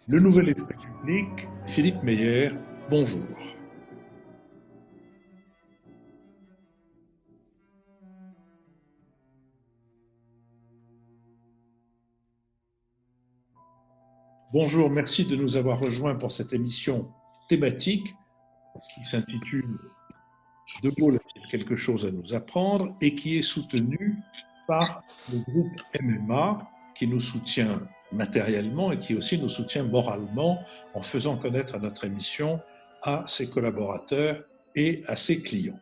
Le nouvel esprit public, Philippe Meyer, bonjour. Bonjour, merci de nous avoir rejoints pour cette émission thématique qui s'intitule De Gaulle a-t-il quelque chose à nous apprendre et qui est soutenue par le groupe MMA qui nous soutient matériellement et qui aussi nous soutient moralement en faisant connaître notre émission à ses collaborateurs et à ses clients.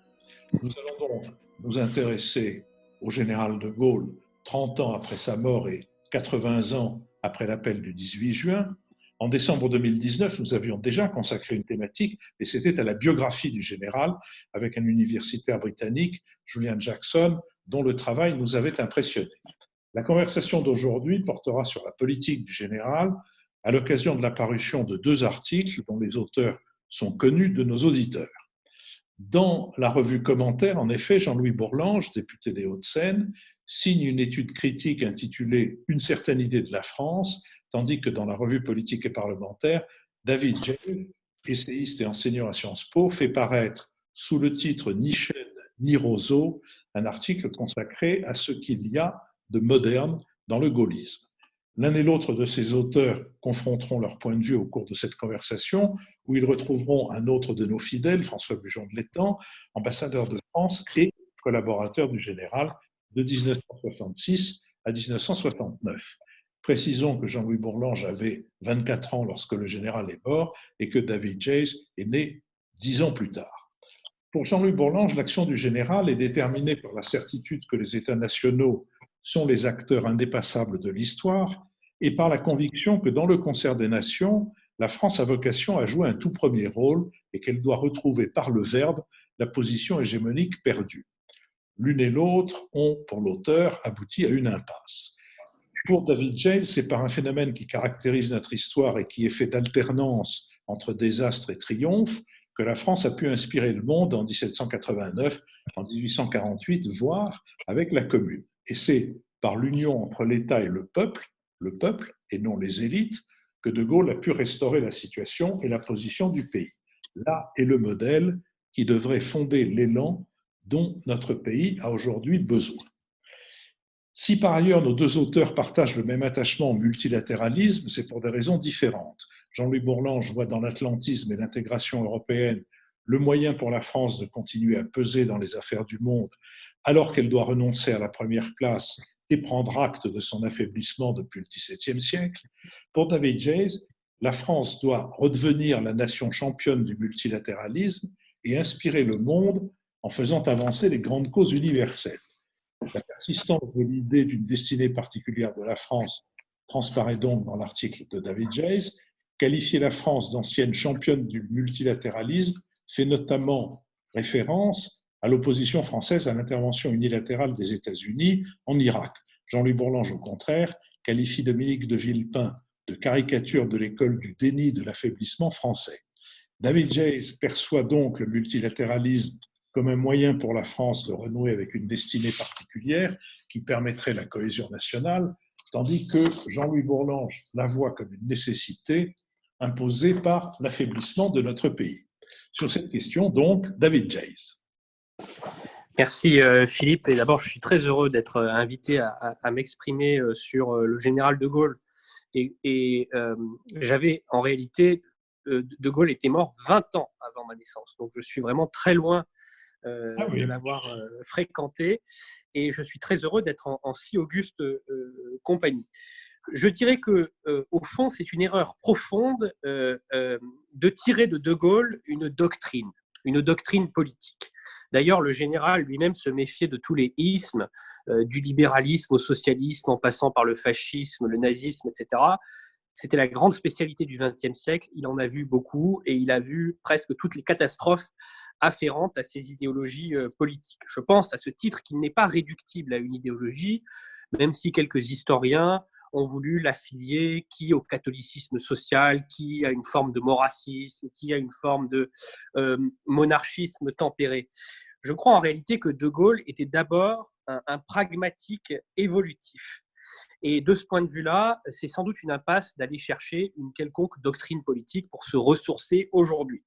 Nous allons donc nous intéresser au général de Gaulle 30 ans après sa mort et 80 ans après l'appel du 18 juin. En décembre 2019, nous avions déjà consacré une thématique, et c'était à la biographie du général, avec un universitaire britannique, Julian Jackson, dont le travail nous avait impressionnés. La conversation d'aujourd'hui portera sur la politique du général, à l'occasion de la parution de 2 articles dont les auteurs sont connus de nos auditeurs. Dans la revue Commentaire, en effet, Jean-Louis Bourlange, député des Hauts-de-Seine, signe une étude critique intitulée Une certaine idée de la France, tandis que dans la revue Politique et parlementaire, David Jay, essayiste et enseignant à Sciences Po, fait paraître sous le titre Ni chaîne ni roseau un article consacré à ce qu'il y a de moderne dans le gaullisme. L'un et l'autre de ces auteurs confronteront leur point de vue au cours de cette conversation, où ils retrouveront un autre de nos fidèles, François Bujon de l'Étang, ambassadeur de France et collaborateur du général de 1966 à 1969. Précisons que Jean-Louis Bourlange avait 24 ans lorsque le général est mort et que David Jays est né 10 ans plus tard. Pour Jean-Louis Bourlange, l'action du général est déterminée par la certitude que les États nationaux sont les acteurs indépassables de l'histoire et par la conviction que dans le concert des nations, la France a vocation à jouer un tout premier rôle et qu'elle doit retrouver par le verbe la position hégémonique perdue. L'une et l'autre ont, pour l'auteur, abouti à une impasse. Pour David Jays, c'est par un phénomène qui caractérise notre histoire et qui est fait d'alternance entre désastre et triomphe que la France a pu inspirer le monde en 1789, en 1848, voire avec la Commune. Et c'est par l'union entre l'État et le peuple et non les élites, que De Gaulle a pu restaurer la situation et la position du pays. Là est le modèle qui devrait fonder l'élan dont notre pays a aujourd'hui besoin. Si par ailleurs nos 2 auteurs partagent le même attachement au multilatéralisme, c'est pour des raisons différentes. Jean-Louis Bourlange voit dans l'atlantisme et l'intégration européenne le moyen pour la France de continuer à peser dans les affaires du monde alors qu'elle doit renoncer à la première place et prendre acte de son affaiblissement depuis le XVIIe siècle. Pour David Jays, la France doit redevenir la nation championne du multilatéralisme et inspirer le monde en faisant avancer les grandes causes universelles. La persistance de l'idée d'une destinée particulière de la France transparaît donc dans l'article de David Jays. Qualifier la France d'ancienne championne du multilatéralisme fait notamment référence à l'opposition française à l'intervention unilatérale des États-Unis en Irak. Jean-Louis Bourlange, au contraire, qualifie Dominique de Villepin de caricature de l'école du déni de l'affaiblissement français. David Jays perçoit donc le multilatéralisme comme un moyen pour la France de renouer avec une destinée particulière qui permettrait la cohésion nationale, tandis que Jean-Louis Bourlange la voit comme une nécessité imposée par l'affaiblissement de notre pays. Sur cette question, donc, David Jays. Merci Philippe. Et d'abord, je suis très heureux d'être invité à m'exprimer sur le général de Gaulle. Et j'avais en réalité, de Gaulle était mort 20 ans avant ma naissance. Donc je suis vraiment très loin de l'avoir fréquenté. Et je suis très heureux d'être en si auguste compagnie. Je dirais que, au fond, c'est une erreur profonde de tirer de Gaulle une doctrine politique. D'ailleurs, le général lui-même se méfiait de tous les ismes, du libéralisme au socialisme, en passant par le fascisme, le nazisme, etc. C'était la grande spécialité du XXe siècle. Il en a vu beaucoup et il a vu presque toutes les catastrophes afférentes à ces idéologies politiques. Je pense à ce titre qu'il n'est pas réductible à une idéologie, même si quelques historiens ont voulu l'affilier, qui au catholicisme social, qui à une forme de maurassisme, qui à une forme de monarchisme tempéré. Je crois en réalité que De Gaulle était d'abord un pragmatique évolutif. Et de ce point de vue-là, c'est sans doute une impasse d'aller chercher une quelconque doctrine politique pour se ressourcer aujourd'hui.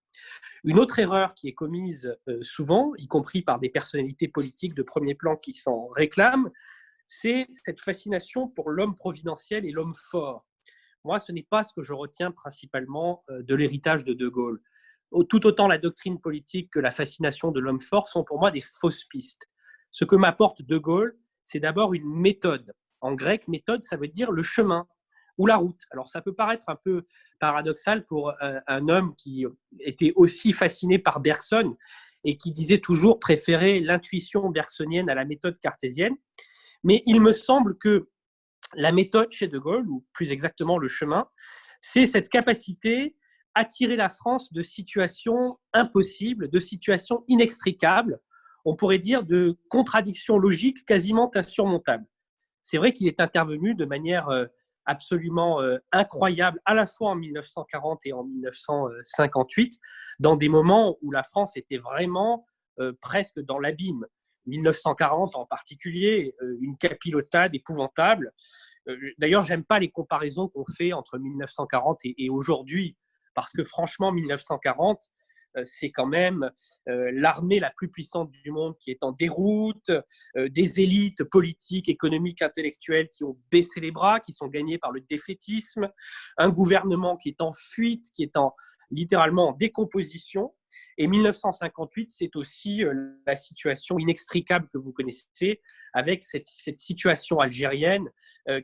Une autre erreur qui est commise souvent, y compris par des personnalités politiques de premier plan qui s'en réclament, c'est cette fascination pour l'homme providentiel et l'homme fort. Moi, ce n'est pas ce que je retiens principalement de l'héritage de De Gaulle. Tout autant la doctrine politique que la fascination de l'homme fort sont pour moi des fausses pistes. Ce que m'apporte De Gaulle, c'est d'abord une méthode. En grec, méthode, ça veut dire le chemin ou la route. Alors, ça peut paraître un peu paradoxal pour un homme qui était aussi fasciné par Bergson et qui disait toujours préférer l'intuition bergsonienne à la méthode cartésienne. Mais il me semble que la méthode chez De Gaulle, ou plus exactement le chemin, c'est cette capacité à tirer la France de situations impossibles, de situations inextricables, on pourrait dire de contradictions logiques quasiment insurmontables. C'est vrai qu'il est intervenu de manière absolument incroyable, à la fois en 1940 et en 1958, dans des moments où la France était vraiment presque dans l'abîme. 1940 en particulier, une capilotade épouvantable. D'ailleurs, j'aime pas les comparaisons qu'on fait entre 1940 et aujourd'hui, parce que franchement, 1940, c'est quand même l'armée la plus puissante du monde qui est en déroute, des élites politiques, économiques, intellectuelles qui ont baissé les bras, qui sont gagnées par le défaitisme, un gouvernement qui est en fuite, qui est littéralement en décomposition. Et 1958, c'est aussi la situation inextricable que vous connaissez, avec cette situation algérienne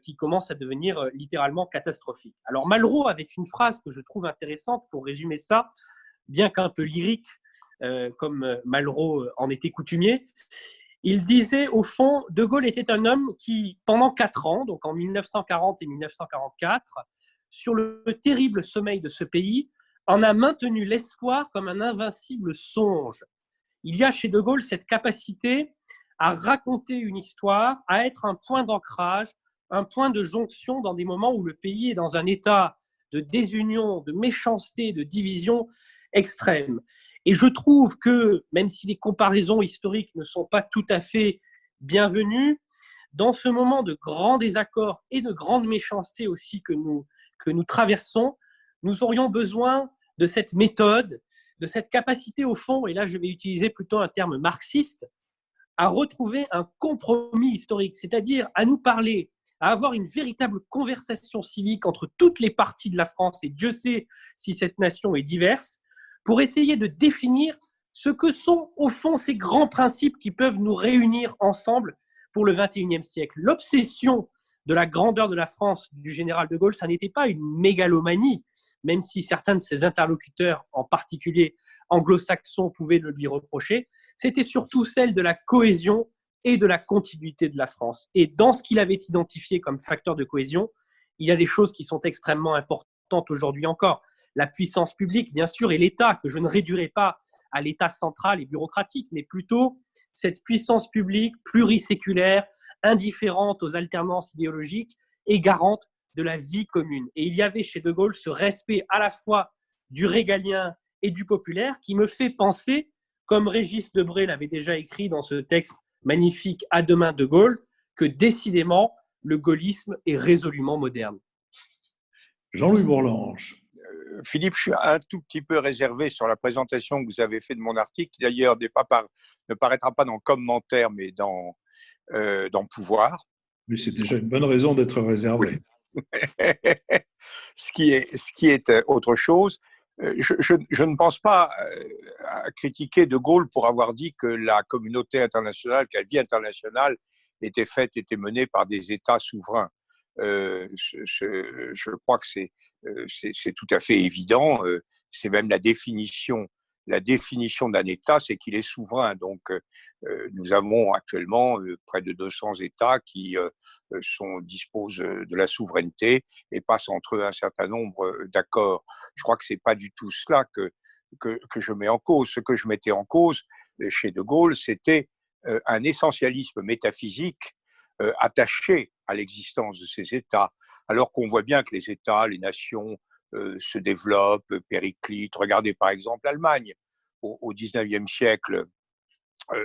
qui commence à devenir littéralement catastrophique. Alors Malraux, avec une phrase que je trouve intéressante pour résumer ça, bien qu'un peu lyrique, comme Malraux en était coutumier, il disait au fond, De Gaulle était un homme qui, pendant 4 ans, donc en 1940 et 1944, sur le terrible sommeil de ce pays, en a maintenu l'espoir comme un invincible songe. Il y a chez De Gaulle cette capacité à raconter une histoire, à être un point d'ancrage, un point de jonction dans des moments où le pays est dans un état de désunion, de méchanceté, de division extrême. Et je trouve que, même si les comparaisons historiques ne sont pas tout à fait bienvenues, dans ce moment de grand désaccord et de grande méchanceté aussi que nous traversons, nous aurions besoin de cette méthode, de cette capacité au fond, et là je vais utiliser plutôt un terme marxiste, à retrouver un compromis historique, c'est-à-dire à nous parler, à avoir une véritable conversation civique entre toutes les parties de la France, et Dieu sait si cette nation est diverse, pour essayer de définir ce que sont au fond ces grands principes qui peuvent nous réunir ensemble pour le XXIe siècle. L'obsession de la grandeur de la France du général de Gaulle, ça n'était pas une mégalomanie, même si certains de ses interlocuteurs, en particulier anglo-saxons, pouvaient le lui reprocher, c'était surtout celle de la cohésion et de la continuité de la France. Et dans ce qu'il avait identifié comme facteur de cohésion, il y a des choses qui sont extrêmement importantes aujourd'hui encore. La puissance publique, bien sûr, et l'État, que je ne réduirai pas à l'État central et bureaucratique, mais plutôt cette puissance publique pluriséculaire, indifférente aux alternances idéologiques et garante de la vie commune. Et il y avait chez De Gaulle ce respect à la fois du régalien et du populaire qui me fait penser, comme Régis Debray l'avait déjà écrit dans ce texte magnifique À demain De Gaulle, que décidément, le gaullisme est résolument moderne. Jean-Louis Bourlanges. Philippe, je suis un tout petit peu réservé sur la présentation que vous avez faite de mon article, qui d'ailleurs ne paraîtra pas dans commentaire, mais dans Pouvoir. Mais c'est déjà une bonne raison d'être réservé. Oui. ce qui est autre chose. Je ne pense pas à critiquer De Gaulle pour avoir dit que la communauté internationale, que la vie internationale était menée par des États souverains. Je crois que c'est tout à fait évident. C'est même la définition d'un État, c'est qu'il est souverain. Donc, nous avons actuellement près de 200 États qui disposent de la souveraineté et passent entre eux un certain nombre d'accords. Je crois que c'est pas du tout cela que je mets en cause. Ce que je mettais en cause chez De Gaulle, c'était un essentialisme métaphysique attaché à l'existence de ces États, alors qu'on voit bien que les États, les nations se développent, périclitent. Regardez par exemple l'Allemagne. Au XIXe siècle,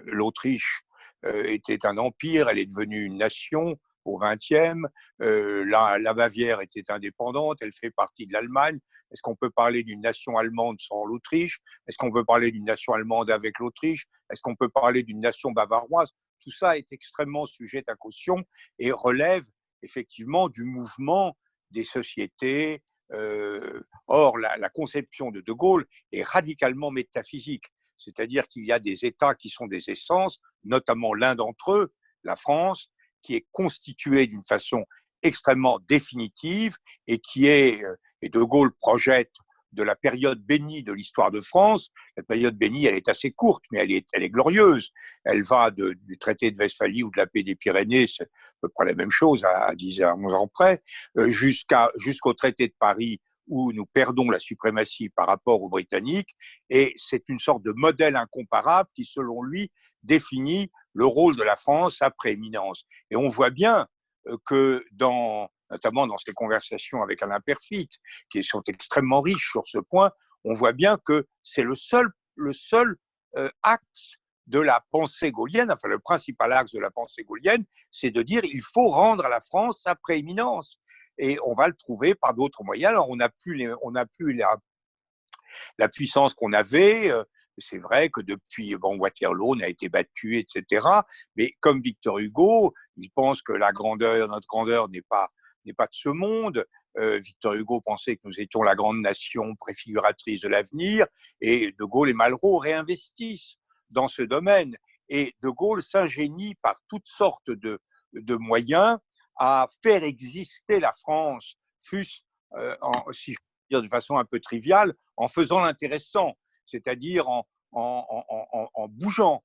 l'Autriche était un empire, elle est devenue une nation. au XXe. La Bavière était indépendante, elle fait partie de l'Allemagne. Est-ce qu'on peut parler d'une nation allemande sans l'Autriche? Est-ce qu'on peut parler d'une nation allemande avec l'Autriche? Est-ce qu'on peut parler d'une nation bavaroise? Tout ça est extrêmement sujet à caution et relève effectivement du mouvement des sociétés. Or, la conception de Gaulle est radicalement métaphysique, c'est-à-dire qu'il y a des États qui sont des essences, notamment l'un d'entre eux, la France, qui est constituée d'une façon extrêmement définitive et et De Gaulle projette de la période bénie de l'histoire de France. La période bénie, elle est assez courte, mais elle est glorieuse. Elle va du traité de Westphalie ou de la paix des Pyrénées, c'est à peu près la même chose, à 10 à 11 ans près, jusqu'au traité de Paris, où nous perdons la suprématie par rapport aux Britanniques. Et c'est une sorte de modèle incomparable qui, selon lui, définit le rôle de la France à prééminence. Et on voit bien que notamment dans ses conversations avec Alain Peyrefitte, qui sont extrêmement riches sur ce point, on voit bien que c'est le seul axe de la pensée gaulienne, enfin le principal axe de la pensée gaulienne, c'est de dire il faut rendre à la France sa prééminence. Et on va le trouver par d'autres moyens. Alors on n'a plus la puissance qu'on avait. C'est vrai que depuis, Waterloo, on a été battu, etc. Mais comme Victor Hugo, il pense que notre grandeur n'est pas de ce monde. Victor Hugo pensait que nous étions la grande nation préfiguratrice de l'avenir, et De Gaulle et Malraux réinvestissent dans ce domaine. Et De Gaulle s'ingénie par toutes sortes de moyens à faire exister la France, fût-ce, si je peux dire de façon un peu triviale, en faisant l'intéressant, c'est-à-dire en bougeant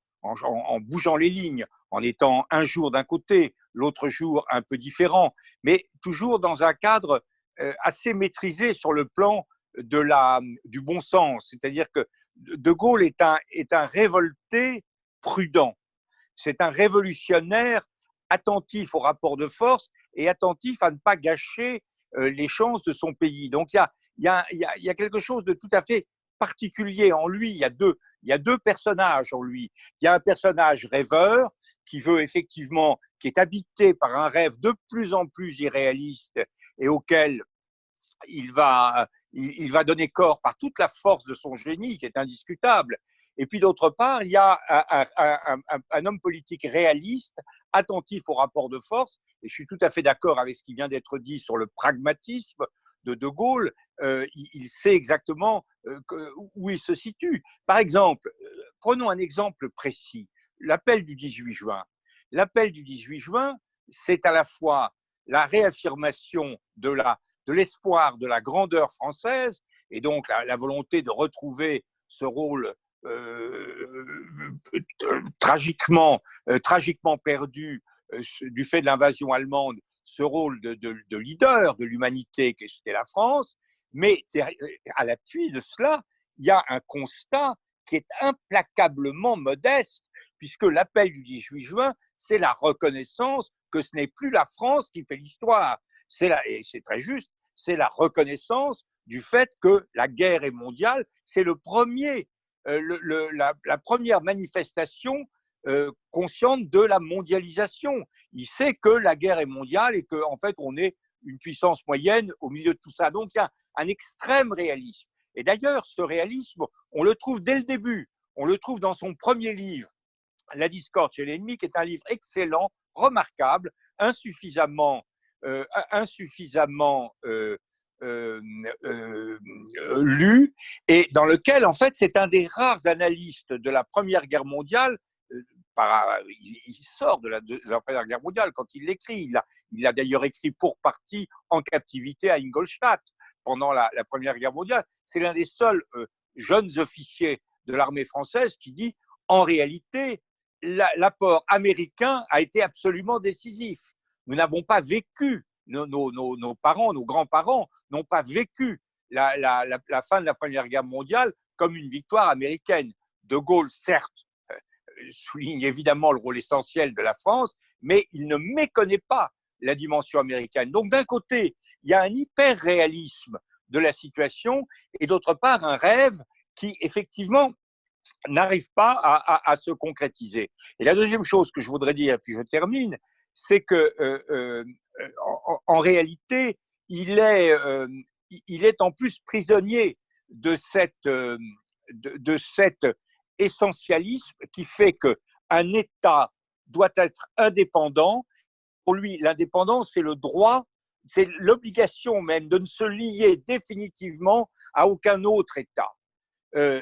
les lignes, en étant un jour d'un côté, l'autre jour un peu différent, mais toujours dans un cadre assez maîtrisé sur le plan du bon sens. C'est-à-dire que De Gaulle est un révolté prudent, c'est un révolutionnaire attentif au rapport de force et attentif à ne pas gâcher les chances de son pays. Donc il y a quelque chose de tout à fait particulier en lui. Il y a deux personnages en lui. Il y a un personnage rêveur qui est habité par un rêve de plus en plus irréaliste et auquel il va donner corps par toute la force de son génie, qui est indiscutable. Et puis d'autre part, il y a un homme politique réaliste, attentif au rapport de force, et je suis tout à fait d'accord avec ce qui vient d'être dit sur le pragmatisme De Gaulle. Il sait exactement où il se situe. Par exemple, prenons un exemple précis, l'appel du 18 juin. L'appel du 18 juin, c'est à la fois la réaffirmation de l'espoir de la grandeur française, et donc la volonté de retrouver ce rôle tragiquement perdu du fait de l'invasion allemande, ce rôle de leader de l'humanité qu'était la France. Mais à l'appui de cela, il y a un constat qui est implacablement modeste, puisque l'appel du 18 juin, c'est la reconnaissance que ce n'est plus la France qui fait l'histoire. Et c'est très juste, c'est la reconnaissance du fait que la guerre est mondiale. C'est la première manifestation consciente de la mondialisation. Il sait que la guerre est mondiale et qu'en fait, on est une puissance moyenne au milieu de tout ça. Donc, il y a un extrême réalisme. Et d'ailleurs, ce réalisme, on le trouve dès le début. On le trouve dans son premier livre, La discorde chez l'ennemi, qui est un livre excellent, remarquable, insuffisamment lu, et dans lequel, en fait, c'est un des rares analystes de la Première Guerre mondiale. Il sort de la Première Guerre mondiale quand il l'écrit. Il a d'ailleurs écrit pour partie en captivité à Ingolstadt pendant la Première Guerre mondiale. C'est l'un des seuls jeunes officiers de l'armée française qui dit, en réalité, l'apport américain a été absolument décisif. Nous n'avons pas vécu, nos parents, nos grands-parents n'ont pas vécu la fin de la Première Guerre mondiale comme une victoire américaine. De Gaulle, certes, souligne évidemment le rôle essentiel de la France, mais il ne méconnaît pas la dimension américaine. Donc d'un côté, il y a un hyper-réalisme de la situation, et d'autre part, un rêve qui, effectivement, n'arrive pas à se concrétiser. Et la deuxième chose que je voudrais dire, puis je termine, c'est que en réalité, il est en plus prisonnier de cet essentialisme qui fait qu'un État doit être indépendant. Pour lui, l'indépendance, c'est le droit, c'est l'obligation même de ne se lier définitivement à aucun autre État.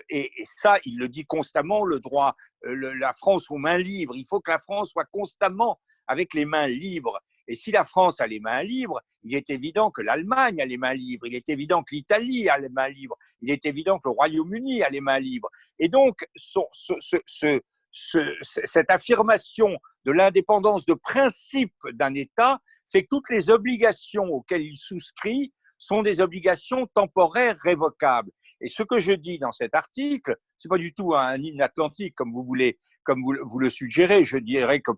Et ça, il le dit constamment, le droit, la France aux mains libres. Il faut que la France soit constamment avec les mains libres. Et si la France a les mains libres, il est évident que l'Allemagne a les mains libres, il est évident que l'Italie a les mains libres, il est évident que le Royaume-Uni a les mains libres. Et donc, cette affirmation de l'indépendance de principe d'un État fait que toutes les obligations auxquelles il souscrit sont des obligations temporaires révocables. Et ce que je dis dans cet article, ce n'est pas du tout un hymne atlantique comme vous le suggérez. Je dirais que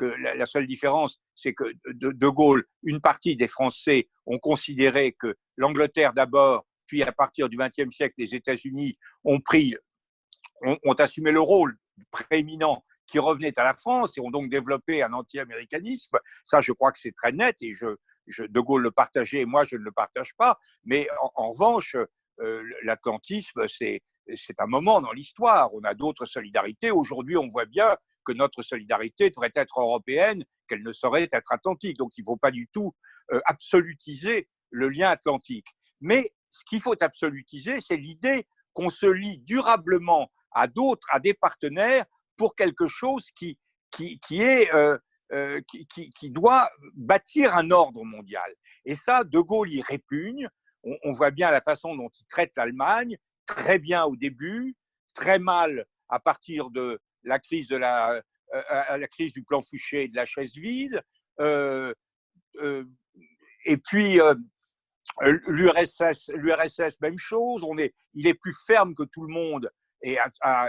la seule différence, c'est que De Gaulle, une partie des Français ont considéré que l'Angleterre d'abord, puis à partir du XXe siècle, les États-Unis ont assumé le rôle prééminent qui revenait à la France et ont donc développé un anti-américanisme. Ça, je crois que c'est très net et De Gaulle le partageait et moi, je ne le partage pas. Mais en revanche, l'atlantisme, c'est un moment dans l'histoire. On a d'autres solidarités. Aujourd'hui, on voit bien que notre solidarité devrait être européenne, qu'elle ne saurait être atlantique. Donc, il ne faut pas du tout absolutiser le lien atlantique. Mais ce qu'il faut absolutiser, c'est l'idée qu'on se lie durablement à des partenaires pour quelque chose qui doit bâtir un ordre mondial. Et ça, De Gaulle y répugne. On voit bien la façon dont il traite l'Allemagne, très bien au début, très mal à partir de la crise la crise du plan Fouché et de la chaise vide. Et puis l'URSS, même chose. Il est plus ferme que tout le monde. Et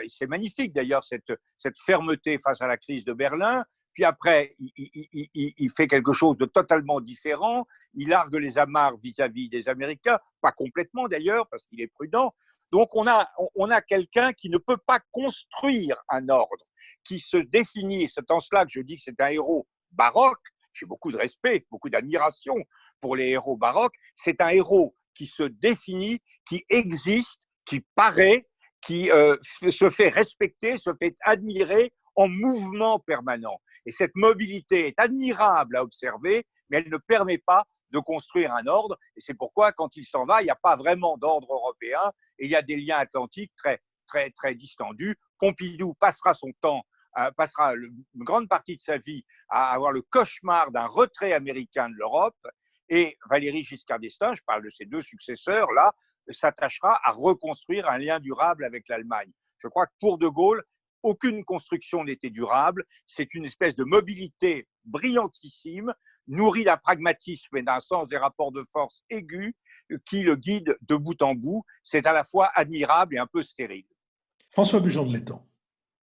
c'est magnifique d'ailleurs cette fermeté face à la crise de Berlin. Puis après, il fait quelque chose de totalement différent. Il largue les amarres vis-à-vis des Américains, pas complètement d'ailleurs, parce qu'il est prudent. Donc on a quelqu'un qui ne peut pas construire un ordre, qui se définit. C'est en cela que je dis que c'est un héros baroque. J'ai beaucoup de respect, beaucoup d'admiration pour les héros baroques. C'est un héros qui se définit, qui existe, qui paraît, qui se fait respecter, se fait admirer en mouvement permanent. Et cette mobilité est admirable à observer, mais elle ne permet pas de construire un ordre. Et c'est pourquoi, quand il s'en va, il n'y a pas vraiment d'ordre européen et il y a des liens atlantiques très, très, très distendus. Pompidou passera une grande partie de sa vie à avoir le cauchemar d'un retrait américain de l'Europe. Et Valéry Giscard d'Estaing, je parle de ses deux successeurs-là, s'attachera à reconstruire un lien durable avec l'Allemagne. Je crois que pour De Gaulle, aucune construction n'était durable. C'est une espèce de mobilité brillantissime, nourrie d'un pragmatisme et d'un sens des rapports de force aigus qui le guide de bout en bout. C'est à la fois admirable et un peu stérile. François Bujon de Letton.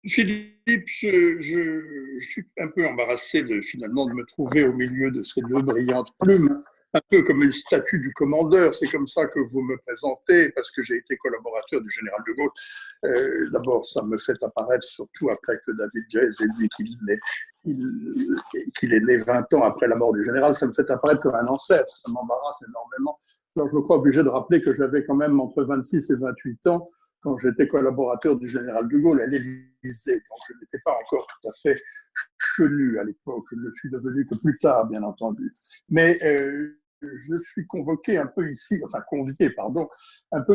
Philippe, je suis un peu embarrassé finalement de me trouver au milieu de ces deux brillantes plumes, un peu comme une statue du commandeur. C'est comme ça que vous me présentez, parce que j'ai été collaborateur du général de Gaulle. D'abord, ça me fait apparaître, surtout après que David Jayes ait dit qu'il est né 20 ans après la mort du général, ça me fait apparaître comme un ancêtre. Ça m'embarrasse énormément. Alors, je me crois obligé de rappeler que j'avais quand même entre 26 et 28 ans quand j'étais collaborateur du général de Gaulle à l'Élysée. Donc, je n'étais pas encore tout à fait chenu à l'époque. Je ne le suis devenu que plus tard, bien entendu. Mais je suis convié, un peu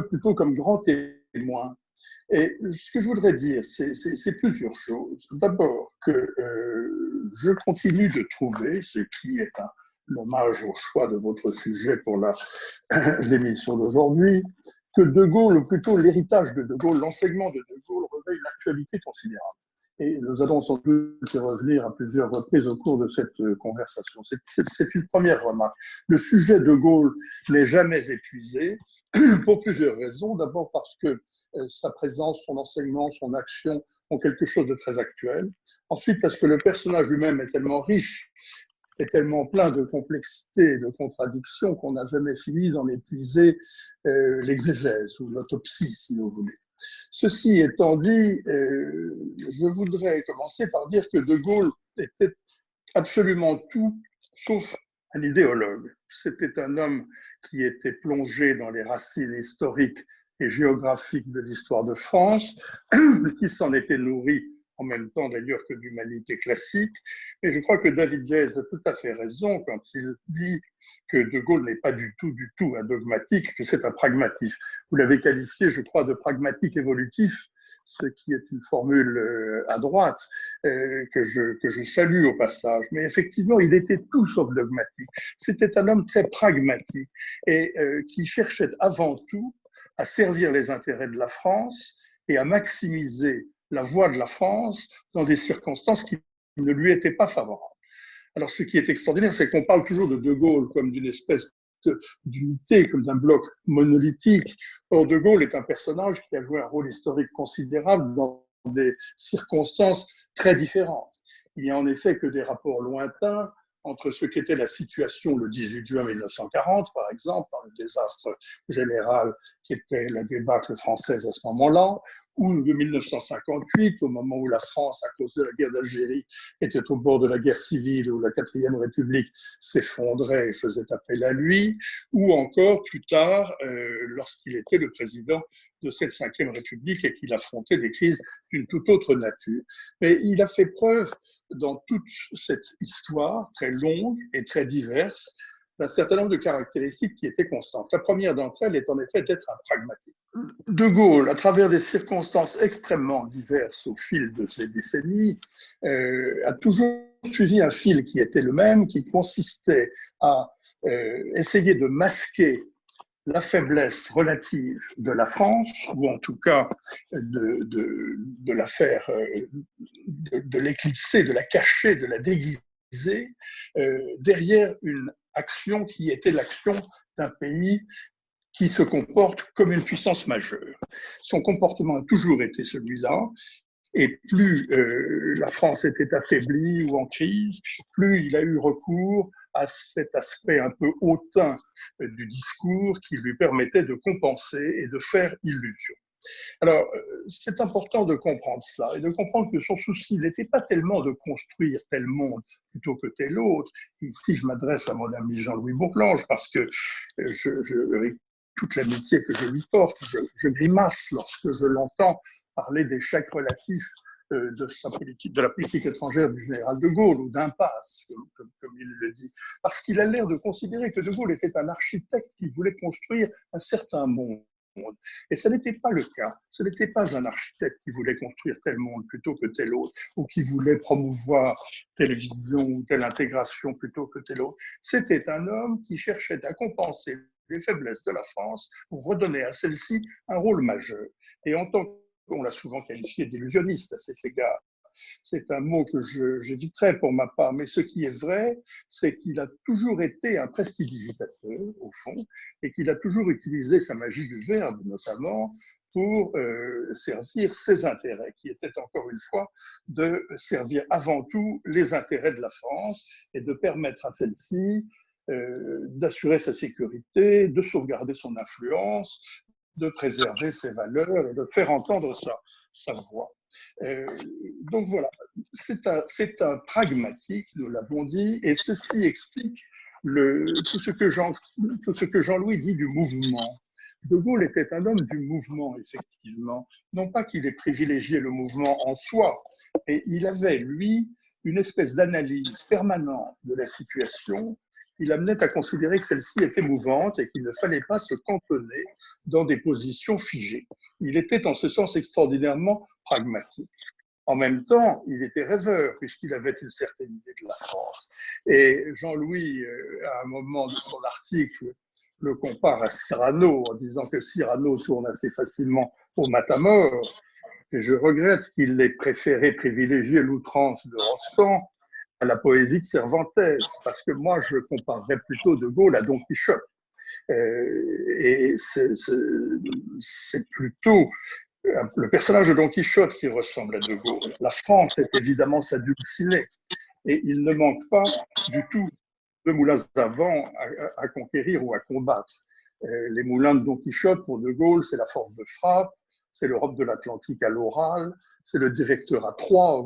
plutôt comme grand témoin. Et ce que je voudrais dire, c'est plusieurs choses. D'abord, que je continue de trouver, ce qui est un hommage au choix de votre sujet pour l'émission d'aujourd'hui, que De Gaulle, ou plutôt l'héritage de De Gaulle, l'enseignement de De Gaulle revêt une actualité considérable. Et nous allons sans doute y revenir à plusieurs reprises au cours de cette conversation. C'est une première remarque. Le sujet de Gaulle n'est jamais épuisé pour plusieurs raisons. D'abord parce que sa présence, son enseignement, son action ont quelque chose de très actuel. Ensuite parce que le personnage lui-même est tellement riche, est tellement plein de complexité et de contradictions qu'on n'a jamais fini d'en épuiser l'exégèse ou l'autopsie, si vous voulez. Ceci étant dit, je voudrais commencer par dire que De Gaulle était absolument tout, sauf un idéologue. C'était un homme qui était plongé dans les racines historiques et géographiques de l'histoire de France, qui s'en était nourri en même temps d'ailleurs que l'humanité classique. Et je crois que David Jayes a tout à fait raison quand il dit que De Gaulle n'est pas du tout un dogmatique, que c'est un pragmatique. Vous l'avez qualifié, je crois, de pragmatique évolutif, ce qui est une formule à droite que je salue au passage. Mais effectivement, il était tout sauf dogmatique. C'était un homme très pragmatique et qui cherchait avant tout à servir les intérêts de la France et à maximiser la voix de la France dans des circonstances qui ne lui étaient pas favorables. Alors, ce qui est extraordinaire, c'est qu'on parle toujours de Gaulle comme d'une espèce d'unité, comme d'un bloc monolithique. Or, De Gaulle est un personnage qui a joué un rôle historique considérable dans des circonstances très différentes. Il n'y a en effet que des rapports lointains entre ce qu'était la situation le 18 juin 1940, par exemple, dans le désastre général qui était la débâcle française à ce moment-là, ou de 1958, au moment où la France, à cause de la guerre d'Algérie, était au bord de la guerre civile, où la 4e République s'effondrait et faisait appel à lui, ou encore plus tard, lorsqu'il était le président de cette 5e République et qu'il affrontait des crises d'une toute autre nature. Mais il a fait preuve dans toute cette histoire très longue et très diverse d'un certain nombre de caractéristiques qui étaient constantes. La première d'entre elles est en effet d'être un pragmatique. De Gaulle, à travers des circonstances extrêmement diverses au fil de ces décennies, a toujours suivi un fil qui était le même, qui consistait à essayer de masquer la faiblesse relative de la France, ou en tout cas de la faire, de l'éclipser, de la cacher, de la déguiser, derrière une action qui était l'action d'un pays qui se comporte comme une puissance majeure. Son comportement a toujours été celui-là, et plus la France était affaiblie ou en crise, plus il a eu recours à cet aspect un peu hautain du discours qui lui permettait de compenser et de faire illusion. Alors, c'est important de comprendre cela et de comprendre que son souci n'était pas tellement de construire tel monde plutôt que tel autre. Ici, je m'adresse à mon ami Jean-Louis Bourlange parce que toute l'amitié que je lui porte, je grimace lorsque je l'entends parler d'échecs relatifs de la politique étrangère du général de Gaulle, ou d'impasse, comme il le dit. Parce qu'il a l'air de considérer que de Gaulle était un architecte qui voulait construire un certain monde. Et ce n'était pas le cas. Ce n'était pas un architecte qui voulait construire tel monde plutôt que tel autre, ou qui voulait promouvoir telle vision ou telle intégration plutôt que telle autre. C'était un homme qui cherchait à compenser les faiblesses de la France pour redonner à celle-ci un rôle majeur. Et en tant qu'on l'a souvent qualifié d'illusionniste à cet égard, c'est un mot que j'éviterai pour ma part, mais ce qui est vrai, c'est qu'il a toujours été un prestidigitateur, au fond, et qu'il a toujours utilisé sa magie du verbe, notamment, pour servir ses intérêts, qui étaient encore une fois de servir avant tout les intérêts de la France et de permettre à celle-ci d'assurer sa sécurité, de sauvegarder son influence, de préserver ses valeurs et de faire entendre sa voix. Donc voilà, c'est un pragmatique, nous l'avons dit, et ceci explique tout ce que Jean-Louis dit du mouvement. De Gaulle était un homme du mouvement, effectivement. Non pas qu'il ait privilégié le mouvement en soi, et il avait, lui, une espèce d'analyse permanente de la situation. Il amenait à considérer que celle-ci était mouvante et qu'il ne fallait pas se cantonner dans des positions figées. Il était en ce sens extraordinairement pragmatique. En même temps, il était rêveur, puisqu'il avait une certaine idée de la France. Et Jean-Louis, à un moment de son article, le compare à Cyrano, en disant que Cyrano tourne assez facilement au matamor. Et je regrette qu'il ait préféré privilégier l'outrance de Rostand à la poésie de Cervantes, parce que moi, je comparerais plutôt De Gaulle à Don Quichotte. Et c'est plutôt le personnage de Don Quichotte qui ressemble à De Gaulle. La France est évidemment sa dulcinée, et il ne manque pas du tout de moulins à vent à conquérir ou à combattre. Les moulins de Don Quichotte, pour De Gaulle, c'est la force de frappe, c'est l'Europe de l'Atlantique à l'oral, c'est le directoire à trois au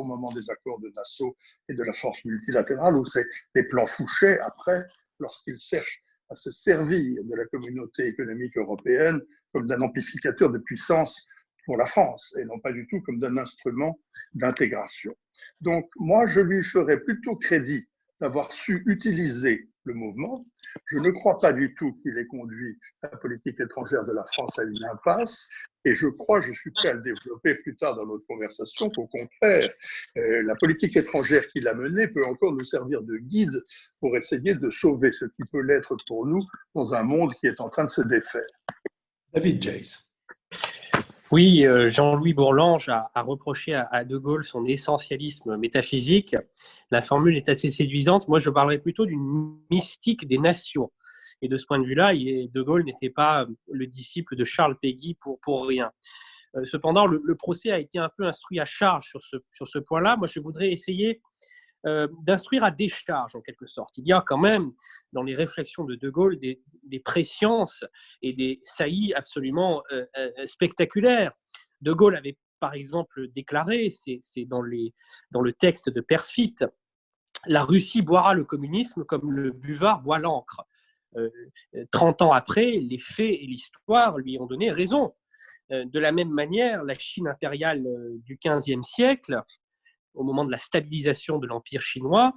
moment des accords de Nassau et de la force multilatérale, ou c'est les plans Fouchet après, lorsqu'ils cherchent à se servir de la communauté économique européenne comme d'un amplificateur de puissance pour la France, et non pas du tout comme d'un instrument d'intégration. Donc, moi, je lui ferais plutôt crédit d'avoir su utiliser le mouvement. Je ne crois pas du tout qu'il ait conduit la politique étrangère de la France à une impasse, et je suis prêt à le développer plus tard dans notre conversation, qu'au contraire, la politique étrangère qu'il a menée peut encore nous servir de guide pour essayer de sauver ce qui peut l'être pour nous dans un monde qui est en train de se défaire. David Jays. Oui, Jean-Louis Bourlange a reproché à De Gaulle son essentialisme métaphysique. La formule est assez séduisante. Moi, je parlerais plutôt d'une mystique des nations. Et de ce point de vue-là, De Gaulle n'était pas le disciple de Charles Péguy pour rien. Cependant, le procès a été un peu instruit à charge sur ce point-là. Moi, je voudrais essayer d'instruire à décharge, en quelque sorte. Il y a quand même, dans les réflexions de Gaulle, des présciences et des saillies absolument spectaculaires. De Gaulle avait, par exemple, déclaré, c'est dans le texte de Perfit, « La Russie boira le communisme comme le buvard boit l'encre ». 30 ans après, les faits et l'histoire lui ont donné raison. De la même manière, la Chine impériale du XVe siècle, au moment de la stabilisation de l'Empire chinois,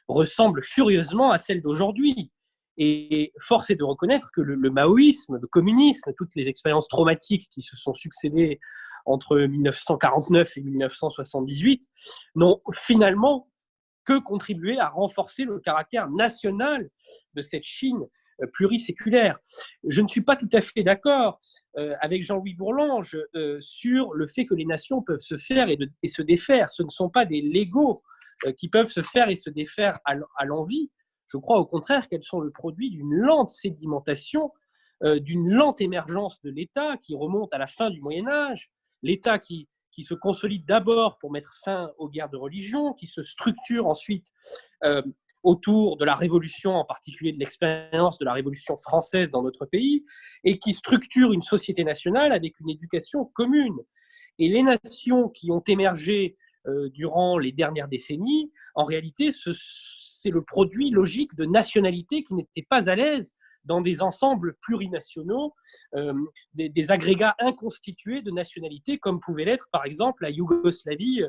ressemble furieusement à celle d'aujourd'hui. Et force est de reconnaître que le maoïsme, le communisme, toutes les expériences traumatiques qui se sont succédées entre 1949 et 1978 n'ont finalement que contribué à renforcer le caractère national de cette Chine pluriséculaire. Je ne suis pas tout à fait d'accord avec Jean-Louis Bourlange sur le fait que les nations peuvent se faire et se défaire. Ce ne sont pas des Legos qui peuvent se faire et se défaire à l'envi. Je crois au contraire qu'elles sont le produit d'une lente sédimentation, d'une lente émergence de l'État qui remonte à la fin du Moyen-Âge, l'État qui se consolide d'abord pour mettre fin aux guerres de religion, qui se structure ensuite autour de la Révolution, en particulier de l'expérience de la Révolution française dans notre pays, et qui structure une société nationale avec une éducation commune. Et les nations qui ont émergé durant les dernières décennies, en réalité, c'est le produit logique de nationalités qui n'étaient pas à l'aise dans des ensembles plurinationaux, des agrégats inconstitués de nationalités, comme pouvait l'être, par exemple, la Yougoslavie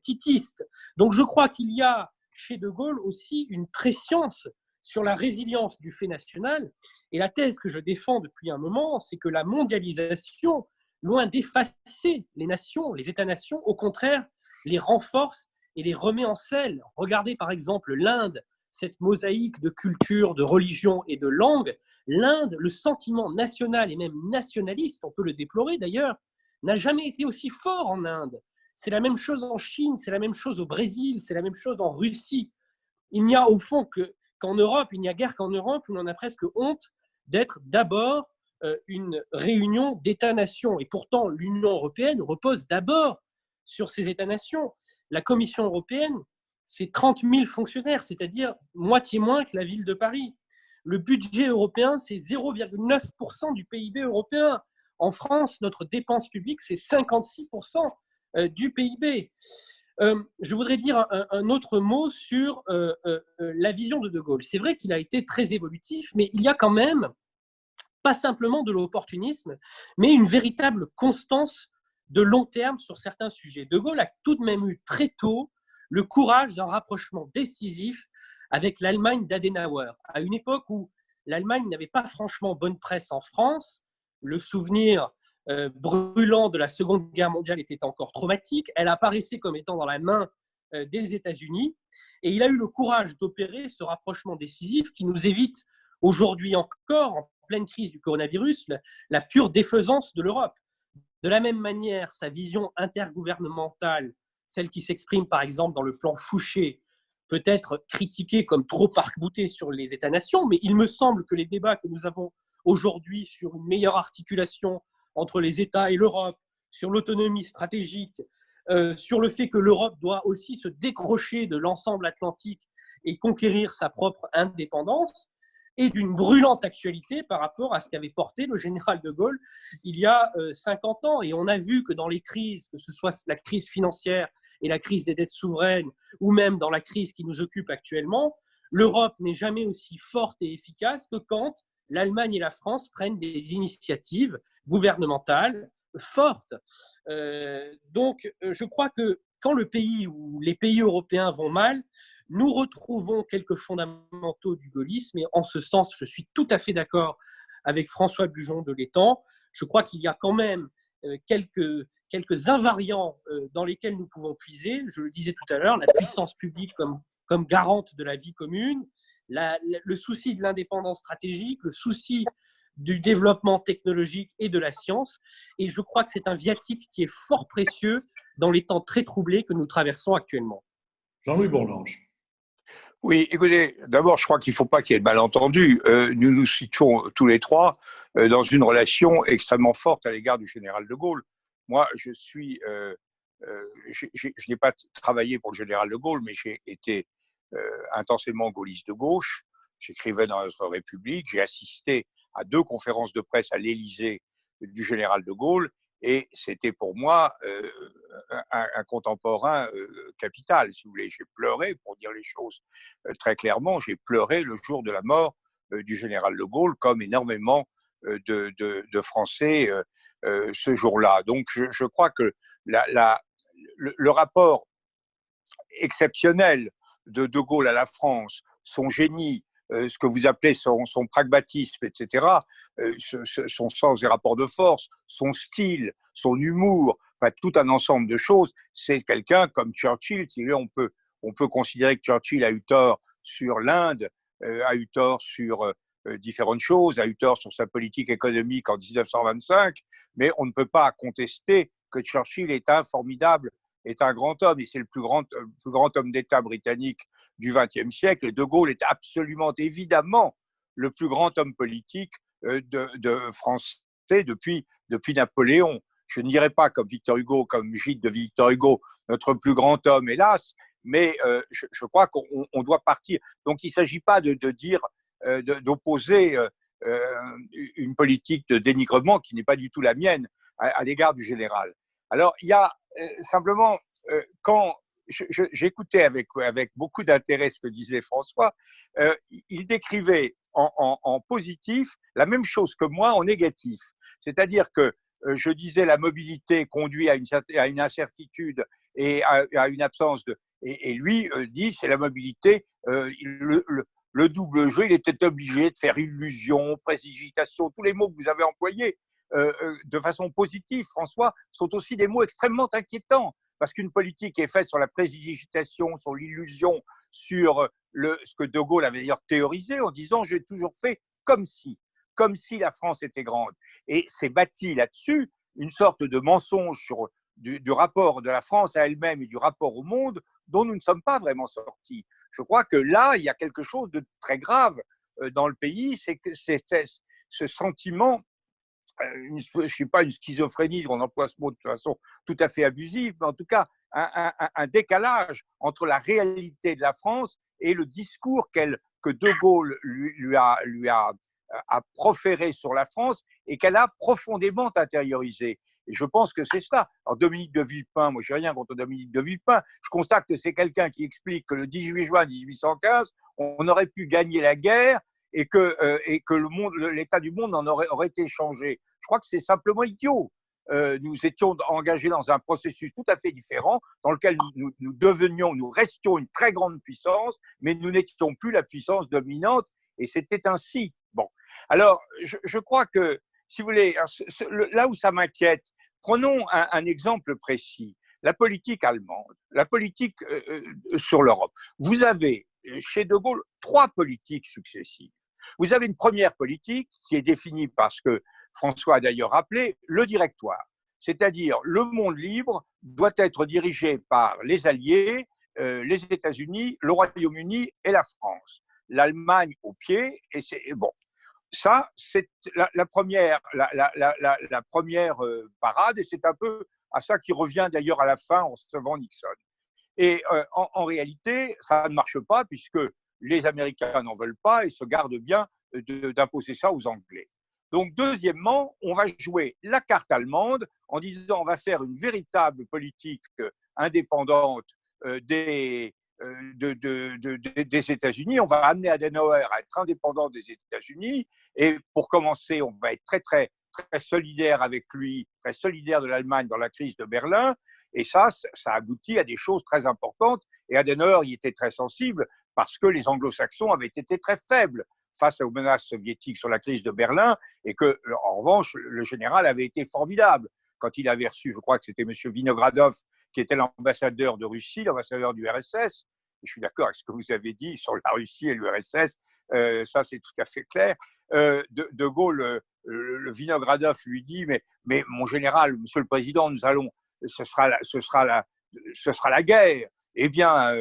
titiste. Donc je crois qu'il y a chez De Gaulle aussi une prescience sur la résilience du fait national. Et la thèse que je défends depuis un moment, c'est que la mondialisation, loin d'effacer les nations, les États-nations, au contraire, les renforce et les remet en selle. Regardez par exemple l'Inde, cette mosaïque de culture, de religion et de langue. L'Inde, le sentiment national et même nationaliste, on peut le déplorer d'ailleurs, n'a jamais été aussi fort en Inde. C'est la même chose en Chine, c'est la même chose au Brésil, c'est la même chose en Russie. Il n'y a au fond qu'en Europe, il n'y a guère qu'en Europe où on a presque honte d'être d'abord une réunion d'États-nations. Et pourtant, l'Union européenne repose d'abord sur ces États-nations. La Commission européenne, c'est 30 000 fonctionnaires, c'est-à-dire moitié moins que la ville de Paris. Le budget européen, c'est 0,9% du PIB européen. En France, notre dépense publique, c'est 56% du PIB. Je voudrais dire un autre mot sur la vision de Gaulle. C'est vrai qu'il a été très évolutif, mais il y a quand même, pas simplement de l'opportunisme, mais une véritable constance de long terme sur certains sujets. De Gaulle a tout de même eu très tôt le courage d'un rapprochement décisif avec l'Allemagne d'Adenauer, à une époque où l'Allemagne n'avait pas franchement bonne presse en France. Le souvenir brûlant de la Seconde Guerre mondiale était encore traumatique. Elle apparaissait comme étant dans la main des États-Unis. Et il a eu le courage d'opérer ce rapprochement décisif qui nous évite aujourd'hui encore, en pleine crise du coronavirus, la pure défaisance de l'Europe. De la même manière, sa vision intergouvernementale, celle qui s'exprime par exemple dans le plan Fouchet, peut être critiquée comme trop arc-boutée sur les États-nations, mais il me semble que les débats que nous avons aujourd'hui sur une meilleure articulation entre les États et l'Europe, sur l'autonomie stratégique, sur le fait que l'Europe doit aussi se décrocher de l'ensemble atlantique et conquérir sa propre indépendance, et d'une brûlante actualité par rapport à ce qu'avait porté le général de Gaulle il y a 50 ans. Et on a vu que dans les crises, que ce soit la crise financière et la crise des dettes souveraines, ou même dans la crise qui nous occupe actuellement, l'Europe n'est jamais aussi forte et efficace que quand l'Allemagne et la France prennent des initiatives gouvernementales fortes. Donc, je crois que quand le pays ou les pays européens vont mal, nous retrouvons quelques fondamentaux du gaullisme. Et en ce sens, je suis tout à fait d'accord avec François Bujon de l'Étang. Je crois qu'il y a quand même quelques invariants dans lesquels nous pouvons puiser. Je le disais tout à l'heure, la puissance publique comme garante de la vie commune, le souci de l'indépendance stratégique, le souci du développement technologique et de la science. Et je crois que c'est un viatique qui est fort précieux dans les temps très troublés que nous traversons actuellement. Jean-Louis Bourlanges. Oui, écoutez, d'abord, je crois qu'il ne faut pas qu'il y ait de malentendus. Nous nous situons tous les trois dans une relation extrêmement forte à l'égard du général de Gaulle. Moi, je n'ai pas travaillé pour le général de Gaulle, mais j'ai été intensément gaulliste de gauche. J'écrivais dans notre République. J'ai assisté à 2 conférences de presse à l'Élysée du général de Gaulle. Et c'était pour moi un contemporain capital, si vous voulez. J'ai pleuré, pour dire les choses très clairement, j'ai pleuré le jour de la mort du général de Gaulle, comme énormément de Français ce jour-là. Donc je crois que le rapport exceptionnel de Gaulle à la France, son génie, ce que vous appelez son pragmatisme, etc., son sens des rapports de force, son style, son humour, enfin, tout un ensemble de choses. C'est quelqu'un comme Churchill. On peut considérer que Churchill a eu tort sur l'Inde, a eu tort sur différentes choses, a eu tort sur sa politique économique en 1925, mais on ne peut pas contester que Churchill est un formidable, est un grand homme, et c'est le plus grand homme d'État britannique du XXe siècle. Et De Gaulle est absolument, évidemment, le plus grand homme politique de français depuis Napoléon. Je ne dirais pas comme Victor Hugo, comme Gide de Victor Hugo, notre plus grand homme, hélas, mais je crois qu'on doit partir. Donc, il ne s'agit pas d'opposer une politique de dénigrement qui n'est pas du tout la mienne à l'égard du général. Alors, il y a simplement, quand j'écoutais avec beaucoup d'intérêt ce que disait François, il décrivait en positif la même chose que moi en négatif. C'est-à-dire que je disais la mobilité conduit à une incertitude et à une absence de… Et lui dit c'est la mobilité, le double jeu, il était obligé de faire illusion, précipitation, tous les mots que vous avez employés de façon positive, François, sont aussi des mots extrêmement inquiétants. Parce qu'une politique est faite sur la précipitation, sur l'illusion, sur ce que De Gaulle avait d'ailleurs théorisé en disant « j'ai toujours fait comme si la France était grande ». Et c'est bâti là-dessus une sorte de mensonge sur du rapport de la France à elle-même et du rapport au monde dont nous ne sommes pas vraiment sortis. Je crois que là, il y a quelque chose de très grave dans le pays, c'est que c'est ce sentiment, je ne sais pas, une schizophrénie, on emploie ce mot de façon tout à fait abusive, mais en tout cas un décalage entre la réalité de la France et le discours que De Gaulle lui a proféré sur la France et qu'elle a profondément intériorisé. Et je pense que c'est ça. Alors Dominique de Villepin, moi je n'ai rien contre Dominique de Villepin, je constate que c'est quelqu'un qui explique que le 18 juin 1815, on aurait pu gagner la guerre et que l'état du monde aurait été changé. Je crois que c'est simplement idiot. Nous étions engagés dans un processus tout à fait différent, dans lequel nous restions une très grande puissance, mais nous n'étions plus la puissance dominante, et c'était ainsi. Bon. Alors, je crois que, si vous voulez, là où ça m'inquiète, prenons un exemple précis. La politique allemande, la politique sur l'Europe. Vous avez, chez De Gaulle, 3 politiques successives. Vous avez une première politique qui est définie par ce que François a d'ailleurs rappelé, le directoire. C'est-à-dire, le monde libre doit être dirigé par les Alliés, les États-Unis, le Royaume-Uni et la France. L'Allemagne au pied, et c'est bon. Ça, c'est la première parade, et c'est un peu à ça qui revient d'ailleurs à la fin en recevant Nixon. Et en réalité, ça ne marche pas, puisque les Américains n'en veulent pas et se gardent bien d'imposer ça aux Anglais. Donc, deuxièmement, on va jouer la carte allemande en disant on va faire une véritable politique indépendante des États-Unis. On va amener Adenauer à être indépendant des États-Unis. Et pour commencer, on va être très, très, très solidaire avec lui, très solidaire de l'Allemagne dans la crise de Berlin. Et ça aboutit à des choses très importantes. Et Adenauer y était très sensible parce que les anglo-saxons avaient été très faibles face aux menaces soviétiques sur la crise de Berlin, et que, en revanche, le général avait été formidable quand il avait reçu, je crois que c'était M. Vinogradov, qui était l'ambassadeur de Russie, l'ambassadeur du RSS. Et je suis d'accord avec ce que vous avez dit sur la Russie et l'URSS, ça c'est tout à fait clair. De Gaulle, le Vinogradov lui dit, mais mon général, Monsieur le Président, ce sera la guerre. Eh bien,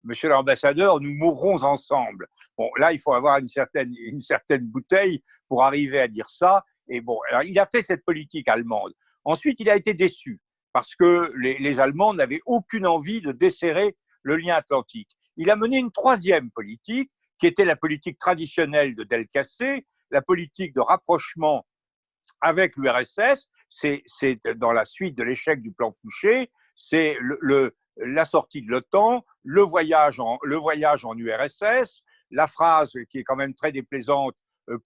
Monsieur l'ambassadeur, nous mourrons ensemble. Bon, là, il faut avoir une certaine bouteille pour arriver à dire ça. Et bon, alors, il a fait cette politique allemande. Ensuite, il a été déçu parce que les Allemands n'avaient aucune envie de desserrer le lien atlantique. Il a mené une troisième politique, qui était la politique traditionnelle de Delcassé, la politique de rapprochement avec l'URSS. C'est dans la suite de l'échec du plan Fouché, c'est la sortie de l'OTAN, le voyage en URSS, la phrase qui est quand même très déplaisante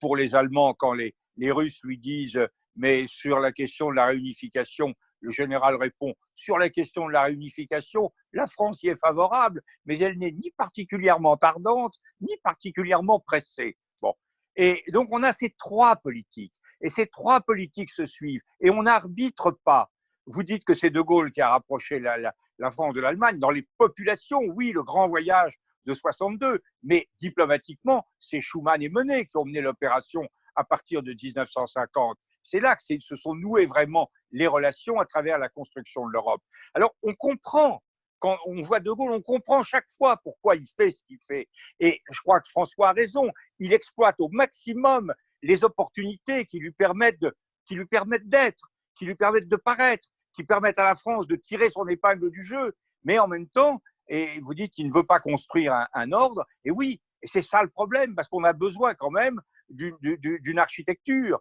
pour les Allemands quand les Russes lui disent « mais sur la question de la réunification », le général répond « sur la question de la réunification, la France y est favorable, mais elle n'est ni particulièrement ardente, ni particulièrement pressée ». Bon. Et donc on a ces trois politiques, et ces trois politiques se suivent, et on n'arbitre pas. Vous dites que c'est De Gaulle qui a rapproché la France de l'Allemagne. Dans les populations, oui, le grand voyage de 62, mais diplomatiquement, c'est Schuman et Monet qui ont mené l'opération à partir de 1950. C'est là que se sont nouées vraiment les relations à travers la construction de l'Europe. Alors, on comprend, quand on voit De Gaulle, on comprend chaque fois pourquoi il fait ce qu'il fait. Et je crois que François a raison, il exploite au maximum les opportunités qui lui permettent d'être, qui lui permettent de paraître, qui permettent à la France de tirer son épingle du jeu, mais en même temps, et vous dites qu'il ne veut pas construire un ordre, et oui, et c'est ça le problème, parce qu'on a besoin quand même d'une architecture.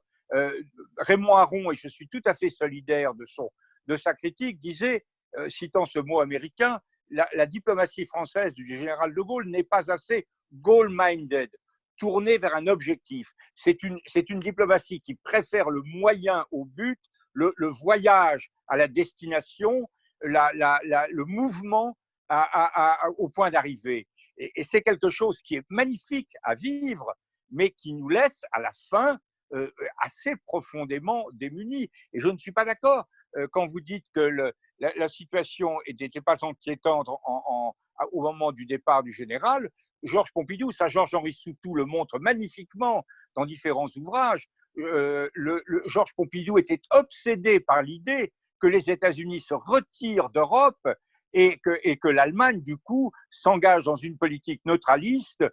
Raymond Aron, et je suis tout à fait solidaire de sa critique, disait, citant ce mot américain, la diplomatie française du général de Gaulle n'est pas assez goal-minded, tournée vers un objectif. C'est une diplomatie qui préfère le moyen au but, le voyage à la destination, le mouvement au point d'arrivée. Et c'est quelque chose qui est magnifique à vivre, mais qui nous laisse à la fin assez profondément démunis. Et je ne suis pas d'accord quand vous dites que la situation n'était pas inquiétante au moment du départ du général. Georges Pompidou, ça Georges-Henri Soutou le montre magnifiquement dans différents ouvrages. Georges Pompidou était obsédé par l'idée que les États-Unis se retirent d'Europe et que l'Allemagne, du coup, s'engage dans une politique neutraliste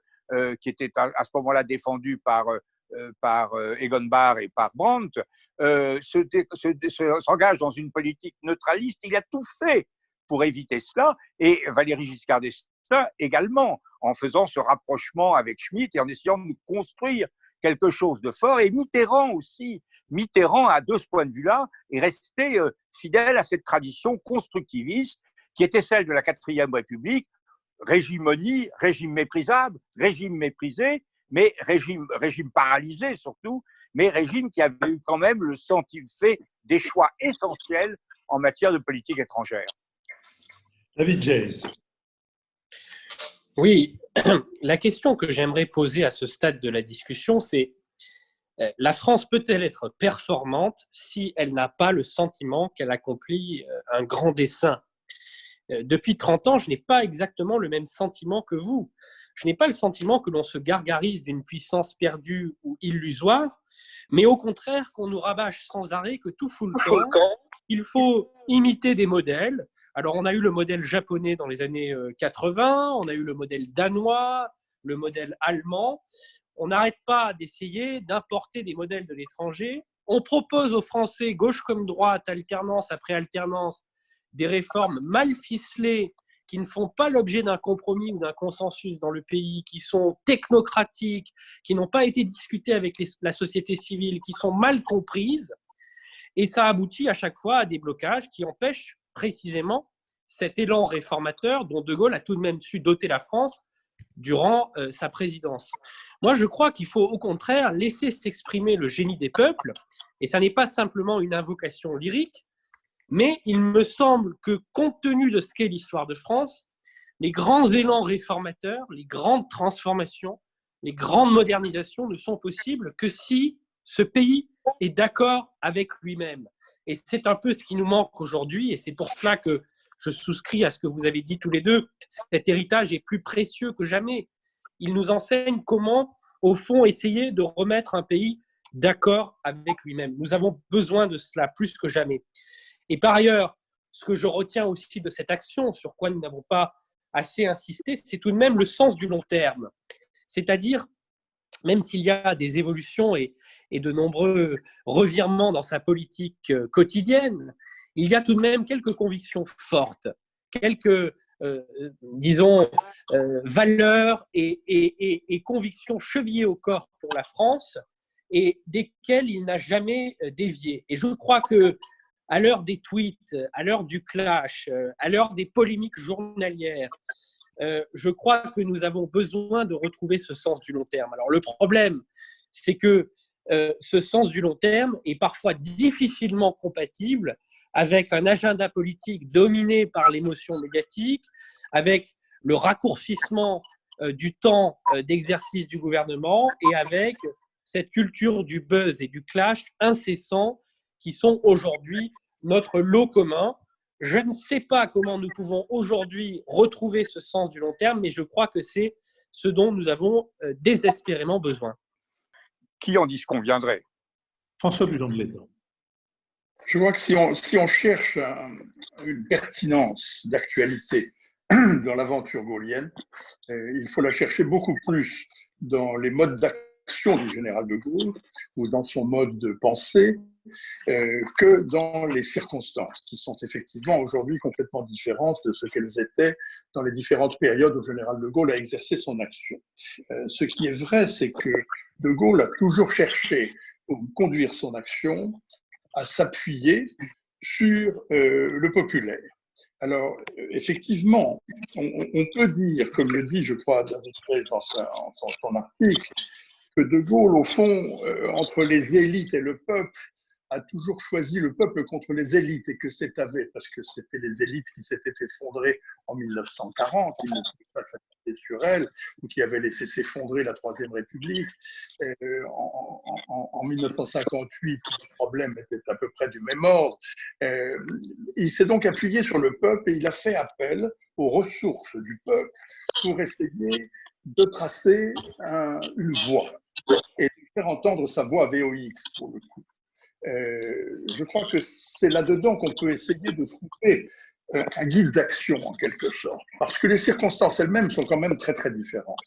qui était à ce moment-là défendue par Egon Bahr et par Brandt, s'engage dans une politique neutraliste. Il a tout fait pour éviter cela, et Valéry Giscard d'Estaing également, en faisant ce rapprochement avec Schmitt et en essayant de construire quelque chose de fort. Et Mitterrand aussi. Mitterrand, de ce point de vue-là, est resté fidèle à cette tradition constructiviste qui était celle de la 4e République, régimonie, régime méprisable, régime méprisé, mais régime paralysé surtout, mais régime qui avait eu quand même fait des choix essentiels en matière de politique étrangère. David James. Oui, la question que j'aimerais poser à ce stade de la discussion, c'est la France peut-elle être performante si elle n'a pas le sentiment qu'elle accomplit un grand dessein ? Depuis 30 ans, je n'ai pas exactement le même sentiment que vous. Je n'ai pas le sentiment que l'on se gargarise d'une puissance perdue ou illusoire, mais au contraire qu'on nous rabâche sans arrêt que tout fout le camp. Il faut imiter des modèles. Alors, on a eu le modèle japonais dans les années 80, on a eu le modèle danois, le modèle allemand. On n'arrête pas d'essayer d'importer des modèles de l'étranger. On propose aux Français, gauche comme droite, alternance après alternance, des réformes mal ficelées qui ne font pas l'objet d'un compromis ou d'un consensus dans le pays, qui sont technocratiques, qui n'ont pas été discutées avec la société civile, qui sont mal comprises. Et ça aboutit à chaque fois à des blocages qui empêchent précisément cet élan réformateur dont De Gaulle a tout de même su doter la France durant sa présidence. Moi, je crois qu'il faut au contraire laisser s'exprimer le génie des peuples, et ça n'est pas simplement une invocation lyrique, mais il me semble que, compte tenu de ce qu'est l'histoire de France, les grands élans réformateurs, les grandes transformations, les grandes modernisations ne sont possibles que si ce pays est d'accord avec lui-même. Et c'est un peu ce qui nous manque aujourd'hui, et c'est pour cela que je souscris à ce que vous avez dit tous les deux. Cet héritage est plus précieux que jamais. Il nous enseigne comment, au fond, essayer de remettre un pays d'accord avec lui-même. Nous avons besoin de cela plus que jamais. Et par ailleurs, ce que je retiens aussi de cette action, sur quoi nous n'avons pas assez insisté, c'est tout de même le sens du long terme. C'est-à-dire, même s'il y a des évolutions et de nombreux revirements dans sa politique quotidienne, il y a tout de même quelques convictions fortes, quelques, disons, valeurs et convictions chevillées au corps pour la France et desquelles il n'a jamais dévié. Et je crois que à l'heure des tweets, à l'heure du clash, à l'heure des polémiques journalières, je crois que nous avons besoin de retrouver ce sens du long terme. Alors le problème, c'est que ce sens du long terme est parfois difficilement compatible avec un agenda politique dominé par l'émotion médiatique, avec le raccourcissement du temps d'exercice du gouvernement et avec cette culture du buzz et du clash incessant qui sont aujourd'hui notre lot commun. Je ne sais pas comment nous pouvons aujourd'hui retrouver ce sens du long terme, mais je crois que c'est ce dont nous avons désespérément besoin. Qui en disconviendrait? François Dulong-Lédan. Je crois que si on cherche une pertinence d'actualité dans l'aventure gaulienne, il faut la chercher beaucoup plus dans les modes d'action du général de Gaulle ou dans son mode de pensée que dans les circonstances qui sont effectivement aujourd'hui complètement différentes de ce qu'elles étaient dans les différentes périodes où le général de Gaulle a exercé son action. Ce qui est vrai, c'est que de Gaulle a toujours cherché, pour conduire son action, à s'appuyer sur le populaire. Alors, effectivement, on peut dire, comme le dit, je crois, David Frey dans son article, que de Gaulle, au fond, entre les élites et le peuple, a toujours choisi le peuple contre les élites et que c'est parce que c'était les élites qui s'étaient effondrées en 1940, qui n'étaient pas s'appuyer sur elles, ou qui avaient laissé s'effondrer la Troisième République. En 1958, le problème était à peu près du même ordre. Il s'est donc appuyé sur le peuple et il a fait appel aux ressources du peuple pour essayer de tracer une voie et de faire entendre sa voix VOX pour le coup. Je crois que c'est là-dedans qu'on peut essayer de trouver un guide d'action en quelque sorte, parce que les circonstances elles-mêmes sont quand même très très différentes.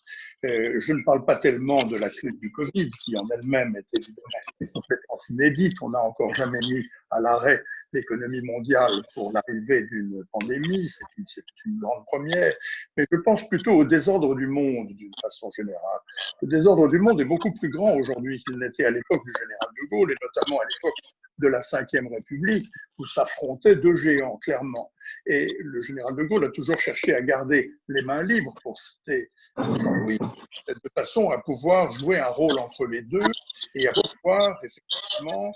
Je ne parle pas tellement de la crise du Covid, qui en elle-même est évidemment complètement inédite. On n'a encore jamais mis à l'arrêt l'économie mondiale pour l'arrivée d'une pandémie, c'est une grande première, mais je pense plutôt au désordre du monde d'une façon générale. Le désordre du monde est beaucoup plus grand aujourd'hui qu'il n'était à l'époque du général de Gaulle, et notamment à l'époque de la Ve République, où s'affrontaient deux géants, clairement. Et le général de Gaulle a toujours cherché à garder les mains libres, pour citer Jean-Louis, de façon à pouvoir jouer un rôle entre les deux et à pouvoir effectivement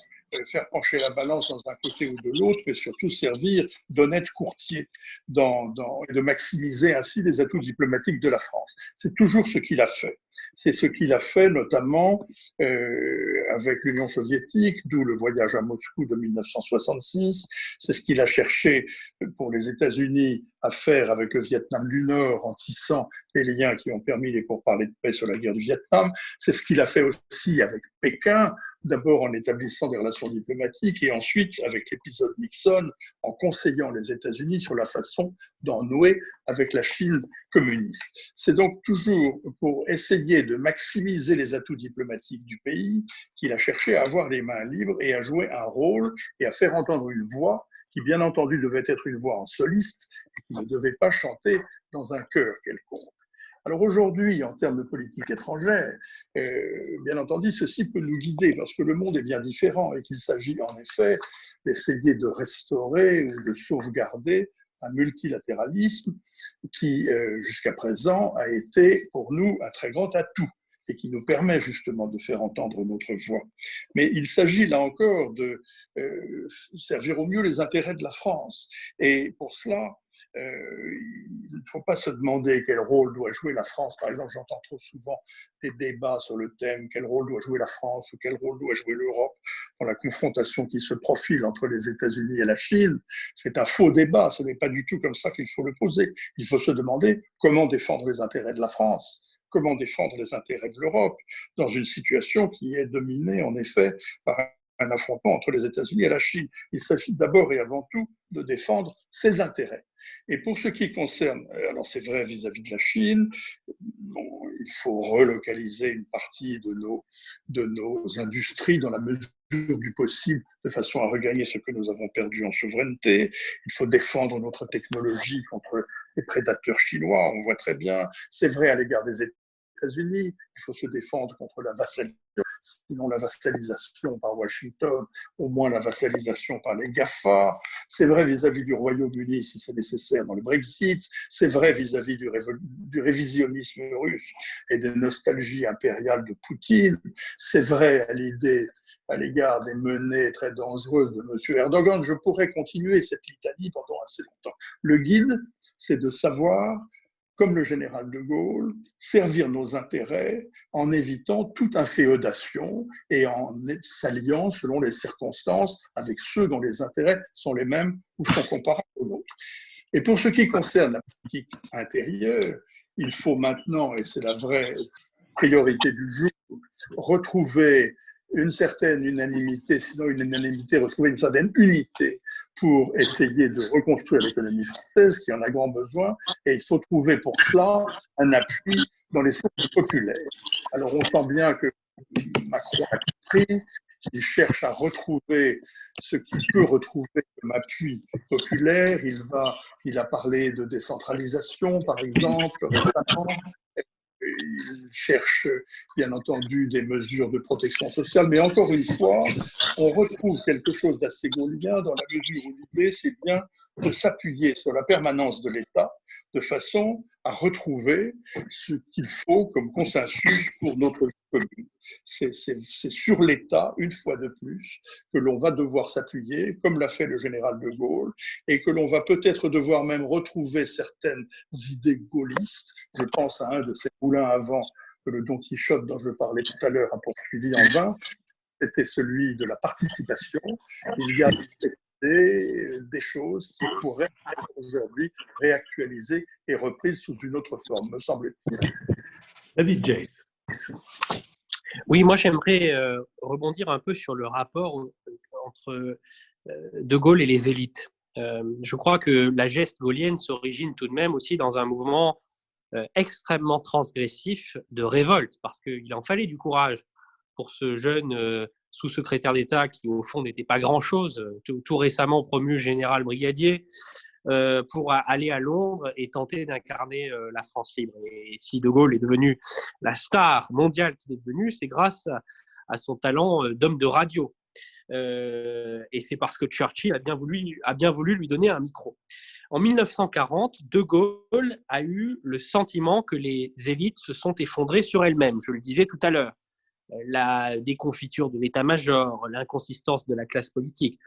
faire pencher la balance dans un côté ou de l'autre, et surtout servir d'honnête courtier et de maximiser ainsi les atouts diplomatiques de la France. C'est toujours ce qu'il a fait. C'est ce qu'il a fait notamment avec l'Union soviétique, d'où le voyage à Moscou de 1966. C'est ce qu'il a cherché pour les États-Unis à faire avec le Vietnam du Nord en tissant les liens qui ont permis les pourparlers de paix sur la guerre du Vietnam. C'est ce qu'il a fait aussi avec Pékin, d'abord en établissant des relations diplomatiques et ensuite avec l'épisode Nixon en conseillant les États-Unis sur la façon d'en nouer avec la Chine communiste. C'est donc toujours pour essayer de maximiser les atouts diplomatiques du pays qu'il a cherché à avoir les mains libres et à jouer un rôle et à faire entendre une voix qui bien entendu devait être une voix en soliste et qui ne devait pas chanter dans un chœur quelconque. Alors aujourd'hui, en termes de politique étrangère, bien entendu, ceci peut nous guider parce que le monde est bien différent et qu'il s'agit en effet d'essayer de restaurer ou de sauvegarder un multilatéralisme qui, jusqu'à présent, a été pour nous un très grand atout et qui nous permet justement de faire entendre notre voix. Mais il s'agit là encore de servir au mieux les intérêts de la France. Et pour cela, il ne faut pas se demander quel rôle doit jouer la France. Par exemple, j'entends trop souvent des débats sur le thème quel rôle doit jouer la France ou quel rôle doit jouer l'Europe dans la confrontation qui se profile entre les États-Unis et la Chine. C'est un faux débat, ce n'est pas du tout comme ça qu'il faut le poser. Il faut se demander comment défendre les intérêts de la France, comment défendre les intérêts de l'Europe dans une situation qui est dominée en effet par un affrontement entre les États-Unis et la Chine. Il s'agit d'abord et avant tout de défendre ses intérêts. Et pour ce qui concerne, alors c'est vrai vis-à-vis de la Chine, bon, il faut relocaliser une partie de nos industries dans la mesure du possible, de façon à regagner ce que nous avons perdu en souveraineté. Il faut défendre notre technologie contre les prédateurs chinois, on voit très bien. C'est vrai à l'égard des États-Unis, il faut se défendre contre la vassalisation, sinon la vassalisation par Washington, au moins la vassalisation par les GAFA. C'est vrai vis-à-vis du Royaume-Uni, si c'est nécessaire dans le Brexit. C'est vrai vis-à-vis du révisionnisme russe et de nostalgie impériale de Poutine. C'est vrai à l'égard des menées très dangereuses de M. Erdogan. Je pourrais continuer cette litanie pendant assez longtemps. Le guide, c'est de savoir, comme le général de Gaulle, servir nos intérêts en évitant toute inféodation et en s'alliant selon les circonstances avec ceux dont les intérêts sont les mêmes ou sont comparables aux nôtres. Et pour ce qui concerne la politique intérieure, il faut maintenant, et c'est la vraie priorité du jour, retrouver une certaine unanimité, sinon une unanimité, retrouver une certaine unité pour essayer de reconstruire l'économie française qui en a grand besoin, et il faut trouver pour cela un appui dans les sources populaires. Alors on sent bien que Macron a compris, qu'il cherche à retrouver ce qu'il peut retrouver comme appui populaire. Il a parlé de décentralisation, par exemple, récemment. Il cherche bien entendu des mesures de protection sociale, mais encore une fois, on retrouve quelque chose d'assez gaulien dans la mesure où l'idée, c'est bien de s'appuyer sur la permanence de l'État de façon à retrouver ce qu'il faut comme consensus pour notre vie commune. C'est sur l'État, une fois de plus, que l'on va devoir s'appuyer, comme l'a fait le général de Gaulle, et que l'on va peut-être devoir même retrouver certaines idées gaullistes. Je pense à un de ces moulins à vent que le Don Quichotte dont je parlais tout à l'heure a poursuivi en vain. C'était celui de la participation. Il y a des choses qui pourraient être aujourd'hui réactualisées et reprises sous une autre forme, me semble-t-il. David James. Oui, moi j'aimerais rebondir un peu sur le rapport entre De Gaulle et les élites. Je crois que la geste gaulienne s'origine tout de même aussi dans un mouvement extrêmement transgressif de révolte, parce qu'il en fallait du courage pour ce jeune sous-secrétaire d'État qui, au fond, n'était pas grand-chose, tout récemment promu général brigadier, pour aller à Londres et tenter d'incarner la France libre. Et si De Gaulle est devenu la star mondiale qu'il est devenu, c'est grâce à son talent d'homme de radio. Et c'est parce que Churchill a bien voulu lui donner un micro. En 1940, De Gaulle a eu le sentiment que les élites se sont effondrées sur elles-mêmes. Je le disais tout à l'heure. La déconfiture de l'état-major, l'inconsistance de la classe politique.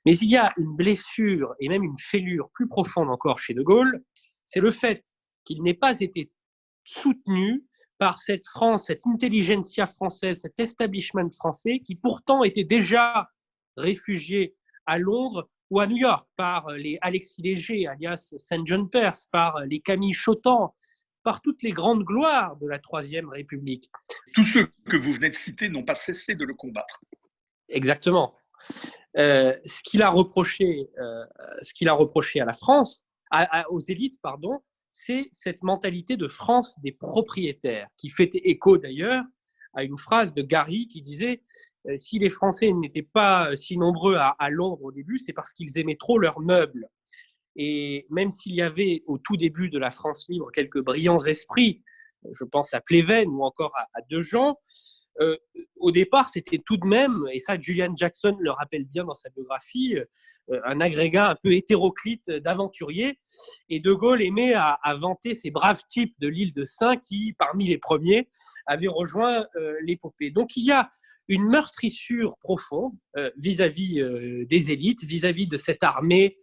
Mais il y a une blessure et même une fêlure plus profonde encore chez De Gaulle, c'est le fait qu'il n'ait pas été soutenu par cette France, cette intelligentsia française, cet establishment français qui pourtant était déjà réfugié à Londres ou à New York par les Alexis Léger, alias St. John Perse, par les Camille Chotan, par toutes les grandes gloires de la Troisième République. Tous ceux que vous venez de citer n'ont pas cessé de le combattre. Exactement. Ce qu'il a reproché à la France, aux élites, c'est cette mentalité de France des propriétaires, qui fait écho d'ailleurs à une phrase de Gary qui disait si les Français n'étaient pas si nombreux à Londres au début, c'est parce qu'ils aimaient trop leurs meubles. Et même s'il y avait au tout début de la France libre quelques brillants esprits, je pense à Pleven ou encore à Dejean, au départ, c'était tout de même, et ça Julian Jackson le rappelle bien dans sa biographie, un agrégat un peu hétéroclite d'aventuriers. Et De Gaulle aimait à vanter ces braves types de l'île de Sein qui, parmi les premiers, avaient rejoint l'épopée. Donc il y a une meurtrissure profonde vis-à-vis des élites, vis-à-vis de cette armée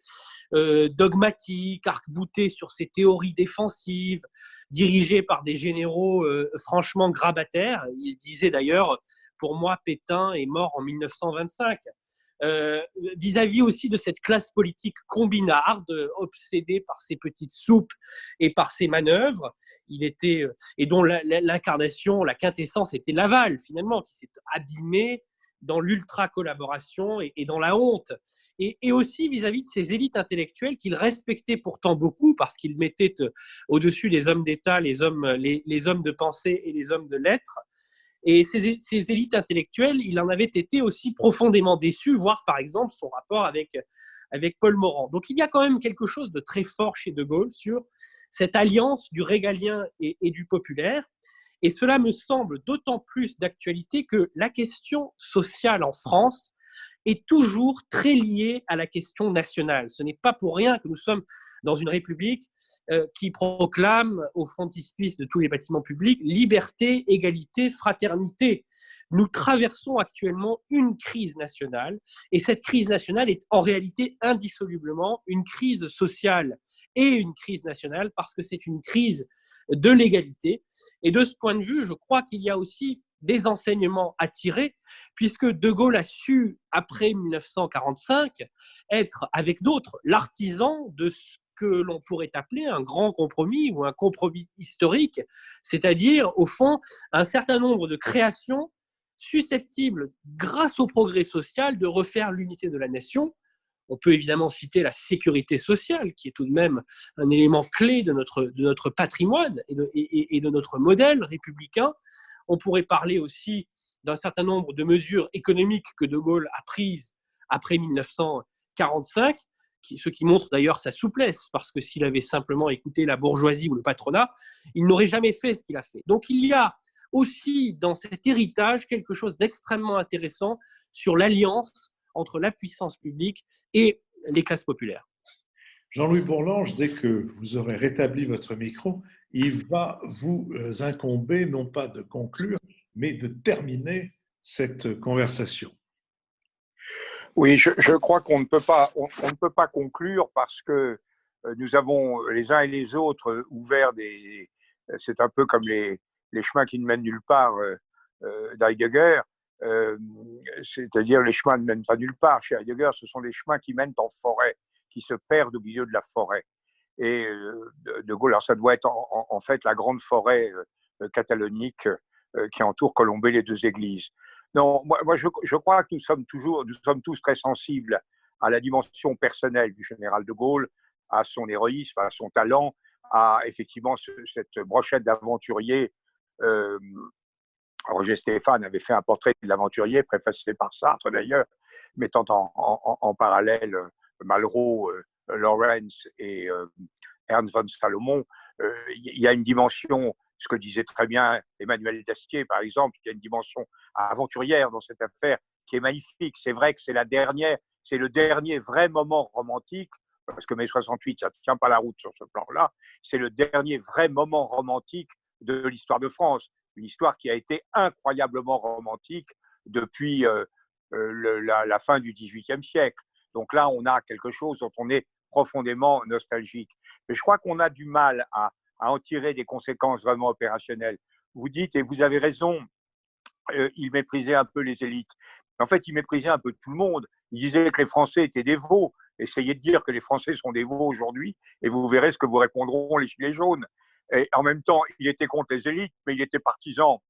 dogmatique, arc-boutée sur ses théories défensives, dirigée par des généraux franchement grabataires. Il disait d'ailleurs, pour moi, Pétain est mort en 1925. Vis-à-vis aussi de cette classe politique combinarde, obsédée par ses petites soupes et par ses manœuvres, et dont l'incarnation, la quintessence était Laval, finalement, qui s'est abîmé dans l'ultra-collaboration et dans la honte. Et aussi vis-à-vis de ces élites intellectuelles qu'il respectait pourtant beaucoup parce qu'il mettait au-dessus les hommes d'État, les hommes de pensée et les hommes de lettres. Et ces élites intellectuelles, il en avait été aussi profondément déçu, voire par exemple son rapport avec Paul Morand. Donc il y a quand même quelque chose de très fort chez De Gaulle sur cette alliance du régalien et du populaire. Et cela me semble d'autant plus d'actualité que la question sociale en France est toujours très liée à la question nationale. Ce n'est pas pour rien que nous sommes dans une république qui proclame au frontispice de tous les bâtiments publics liberté, égalité, fraternité. Nous traversons actuellement une crise nationale et cette crise nationale est en réalité indissolublement une crise sociale et une crise nationale parce que c'est une crise de l'égalité. Et de ce point de vue, je crois qu'il y a aussi des enseignements à tirer, puisque De Gaulle a su, après 1945, être, avec d'autres, l'artisan de ce que l'on pourrait appeler un grand compromis ou un compromis historique, c'est-à-dire, au fond, un certain nombre de créations susceptibles, grâce au progrès social, de refaire l'unité de la nation. On peut évidemment citer la sécurité sociale, qui est tout de même un élément clé de notre patrimoine et de notre modèle républicain. On pourrait parler aussi d'un certain nombre de mesures économiques que De Gaulle a prises après 1945, ce qui montre d'ailleurs sa souplesse, parce que s'il avait simplement écouté la bourgeoisie ou le patronat, il n'aurait jamais fait ce qu'il a fait. Donc il y a aussi dans cet héritage quelque chose d'extrêmement intéressant sur l'alliance entre la puissance publique et les classes populaires. Jean-Louis Bourlange, dès que vous aurez rétabli votre micro, il va vous incomber non pas de conclure, mais de terminer cette conversation. Oui, je crois qu'on ne peut pas conclure parce que nous avons les uns et les autres ouvert c'est un peu comme les chemins qui ne mènent nulle part d'Heidegger, c'est-à-dire les chemins ne mènent pas nulle part. Chez Heidegger, ce sont des chemins qui mènent en forêt, qui se perdent au milieu de la forêt. Et De Gaulle, alors ça doit être en fait la grande forêt catalonique qui entoure Colombey, les deux églises. Non, moi je crois que nous sommes tous très sensibles à la dimension personnelle du général de Gaulle, à son héroïsme, à son talent, à effectivement cette brochette d'aventuriers. Roger Stéphane avait fait un portrait de l'aventurier, préfacé par Sartre d'ailleurs, mettant en parallèle Malraux, Lawrence et Ernst von Salomon. Il y a une dimension, ce que disait très bien Emmanuel Dastier, par exemple, il y a une dimension aventurière dans cette affaire qui est magnifique. C'est vrai que c'est le dernier vrai moment romantique, parce que mai 68, ça ne tient pas la route sur ce plan-là, c'est le dernier vrai moment romantique de l'histoire de France. Une histoire qui a été incroyablement romantique depuis la fin du XVIIIe siècle. Donc là, on a quelque chose dont on est profondément nostalgique. Mais je crois qu'on a du mal à en tirer des conséquences vraiment opérationnelles. Vous dites, et vous avez raison, il méprisait un peu les élites. En fait, il méprisait un peu tout le monde. Il disait que les Français étaient des veaux. Essayez de dire que les Français sont des veaux aujourd'hui et vous verrez ce que vous répondront les gilets jaunes. Et en même temps, il était contre les élites, mais il était partisan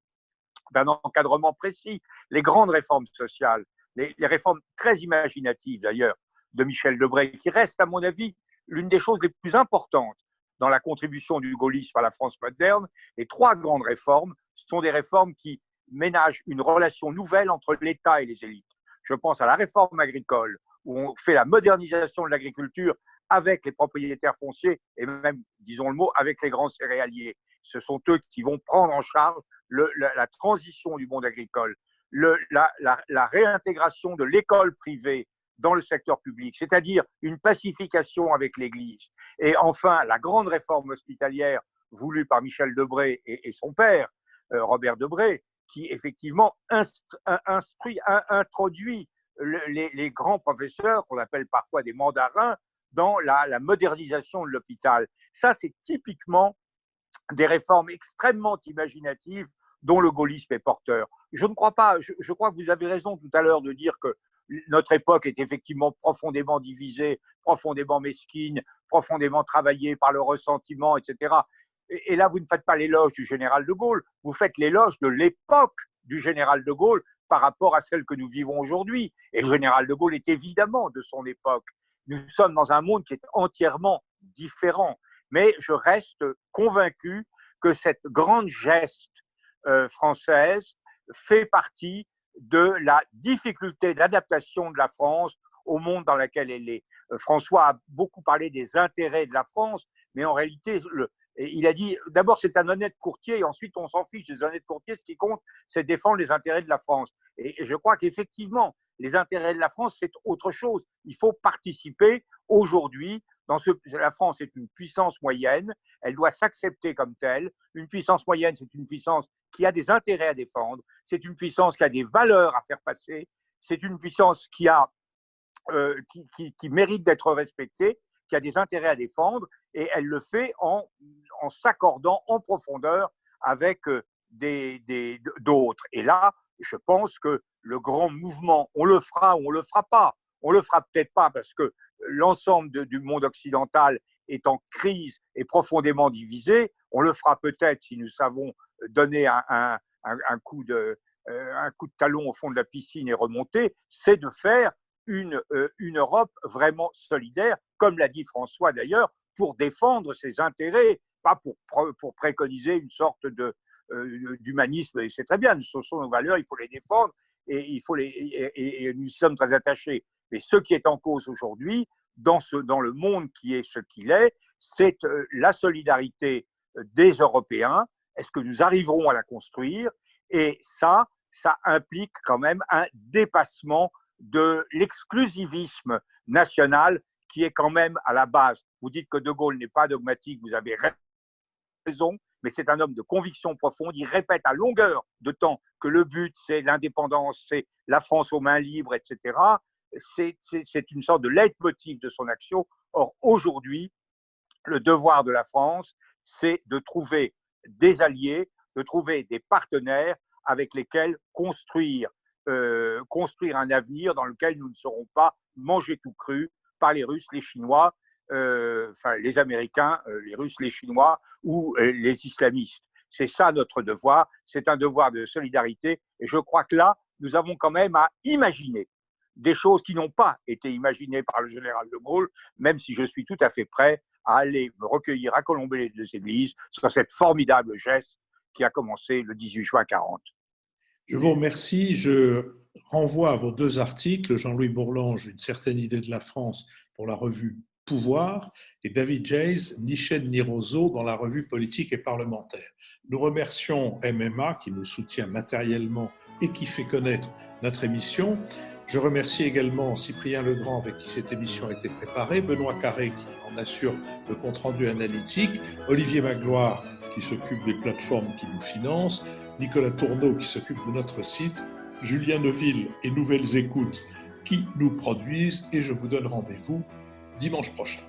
d'un encadrement précis. Les grandes réformes sociales, les réformes très imaginatives d'ailleurs de Michel Debré, qui reste à mon avis l'une des choses les plus importantes dans la contribution du gaullisme à la France moderne. Les trois grandes réformes sont des réformes qui ménage une relation nouvelle entre l'État et les élites. Je pense à la réforme agricole, où on fait la modernisation de l'agriculture avec les propriétaires fonciers et même, disons le mot, avec les grands céréaliers. Ce sont eux qui vont prendre en charge la transition du monde agricole, la réintégration de l'école privée dans le secteur public, c'est-à-dire une pacification avec l'Église. Et enfin, la grande réforme hospitalière voulue par Michel Debré et son père, Robert Debré, qui effectivement introduit les grands professeurs, qu'on appelle parfois des mandarins, dans la modernisation de l'hôpital. Ça, c'est typiquement des réformes extrêmement imaginatives dont le gaullisme est porteur. Je ne crois pas, je crois que vous avez raison tout à l'heure de dire que notre époque est effectivement profondément divisée, profondément mesquine, profondément travaillée par le ressentiment, etc. Et là, vous ne faites pas l'éloge du général de Gaulle, vous faites l'éloge de l'époque du général de Gaulle par rapport à celle que nous vivons aujourd'hui. Et le général de Gaulle est évidemment de son époque. Nous sommes dans un monde qui est entièrement différent. Mais je reste convaincu que cette grande geste française fait partie de la difficulté d'adaptation de la France au monde dans lequel elle est. François a beaucoup parlé des intérêts de la France, mais en réalité, il a dit d'abord c'est un honnête courtier et ensuite on s'en fiche des honnêtes courtiers. Ce qui compte, c'est défendre les intérêts de la France. Et je crois qu'effectivement, les intérêts de la France, c'est autre chose. Il faut participer aujourd'hui. La France est une puissance moyenne, elle doit s'accepter comme telle. Une puissance moyenne, c'est une puissance qui a des intérêts à défendre, c'est une puissance qui a des valeurs à faire passer, c'est une puissance qui mérite d'être respectée, qui a des intérêts à défendre, et elle le fait en s'accordant en profondeur avec d'autres. Et là, je pense que le grand mouvement, on le fera ou on le fera pas. On le fera peut-être pas parce que l'ensemble du monde occidental est en crise et profondément divisé. On le fera peut-être si nous savons donner un coup de talon au fond de la piscine et remonter, c'est de faire une Europe vraiment solidaire, comme l'a dit François d'ailleurs, pour défendre ses intérêts, pas pour préconiser une sorte d'humanisme. Et c'est très bien, ce sont nos valeurs, il faut les défendre et nous y sommes très attachés. Mais ce qui est en cause aujourd'hui, dans le monde qui est ce qu'il est, c'est la solidarité des Européens. Est-ce que nous arriverons à la construire? Et ça implique quand même un dépassement de l'exclusivisme national qui est quand même à la base. Vous dites que De Gaulle n'est pas dogmatique, vous avez raison, mais c'est un homme de conviction profonde. Il répète à longueur de temps que le but, c'est l'indépendance, c'est la France aux mains libres, etc. C'est une sorte de leitmotiv de son action. Or, aujourd'hui, le devoir de la France, c'est de trouver des alliés, de trouver des partenaires avec lesquels construire un avenir dans lequel nous ne serons pas mangés tout cru par les Russes, les Chinois, les Américains, les Russes, les Chinois ou les islamistes. C'est ça notre devoir, c'est un devoir de solidarité. Et je crois que là, nous avons quand même à imaginer des choses qui n'ont pas été imaginées par le général de Gaulle, même si je suis tout à fait prêt à aller me recueillir à Colombey-les-Deux-Églises sur cette formidable geste qui a commencé le 18 juin 40. Je vous remercie. Je renvoie à vos deux articles, Jean-Louis Bourlange, Une certaine idée de la France pour la revue Pouvoir, et David Jays, Ni chaîne ni roseau dans la revue Politique et parlementaire. Nous remercions MMA qui nous soutient matériellement et qui fait connaître notre émission. Je remercie également Cyprien Legrand avec qui cette émission a été préparée, Benoît Carré qui en assure le compte-rendu analytique, Olivier Magloire qui s'occupe des plateformes qui nous financent, Nicolas Tourneau qui s'occupe de notre site, Julien Neuville et Nouvelles Écoutes qui nous produisent, et je vous donne rendez-vous dimanche prochain.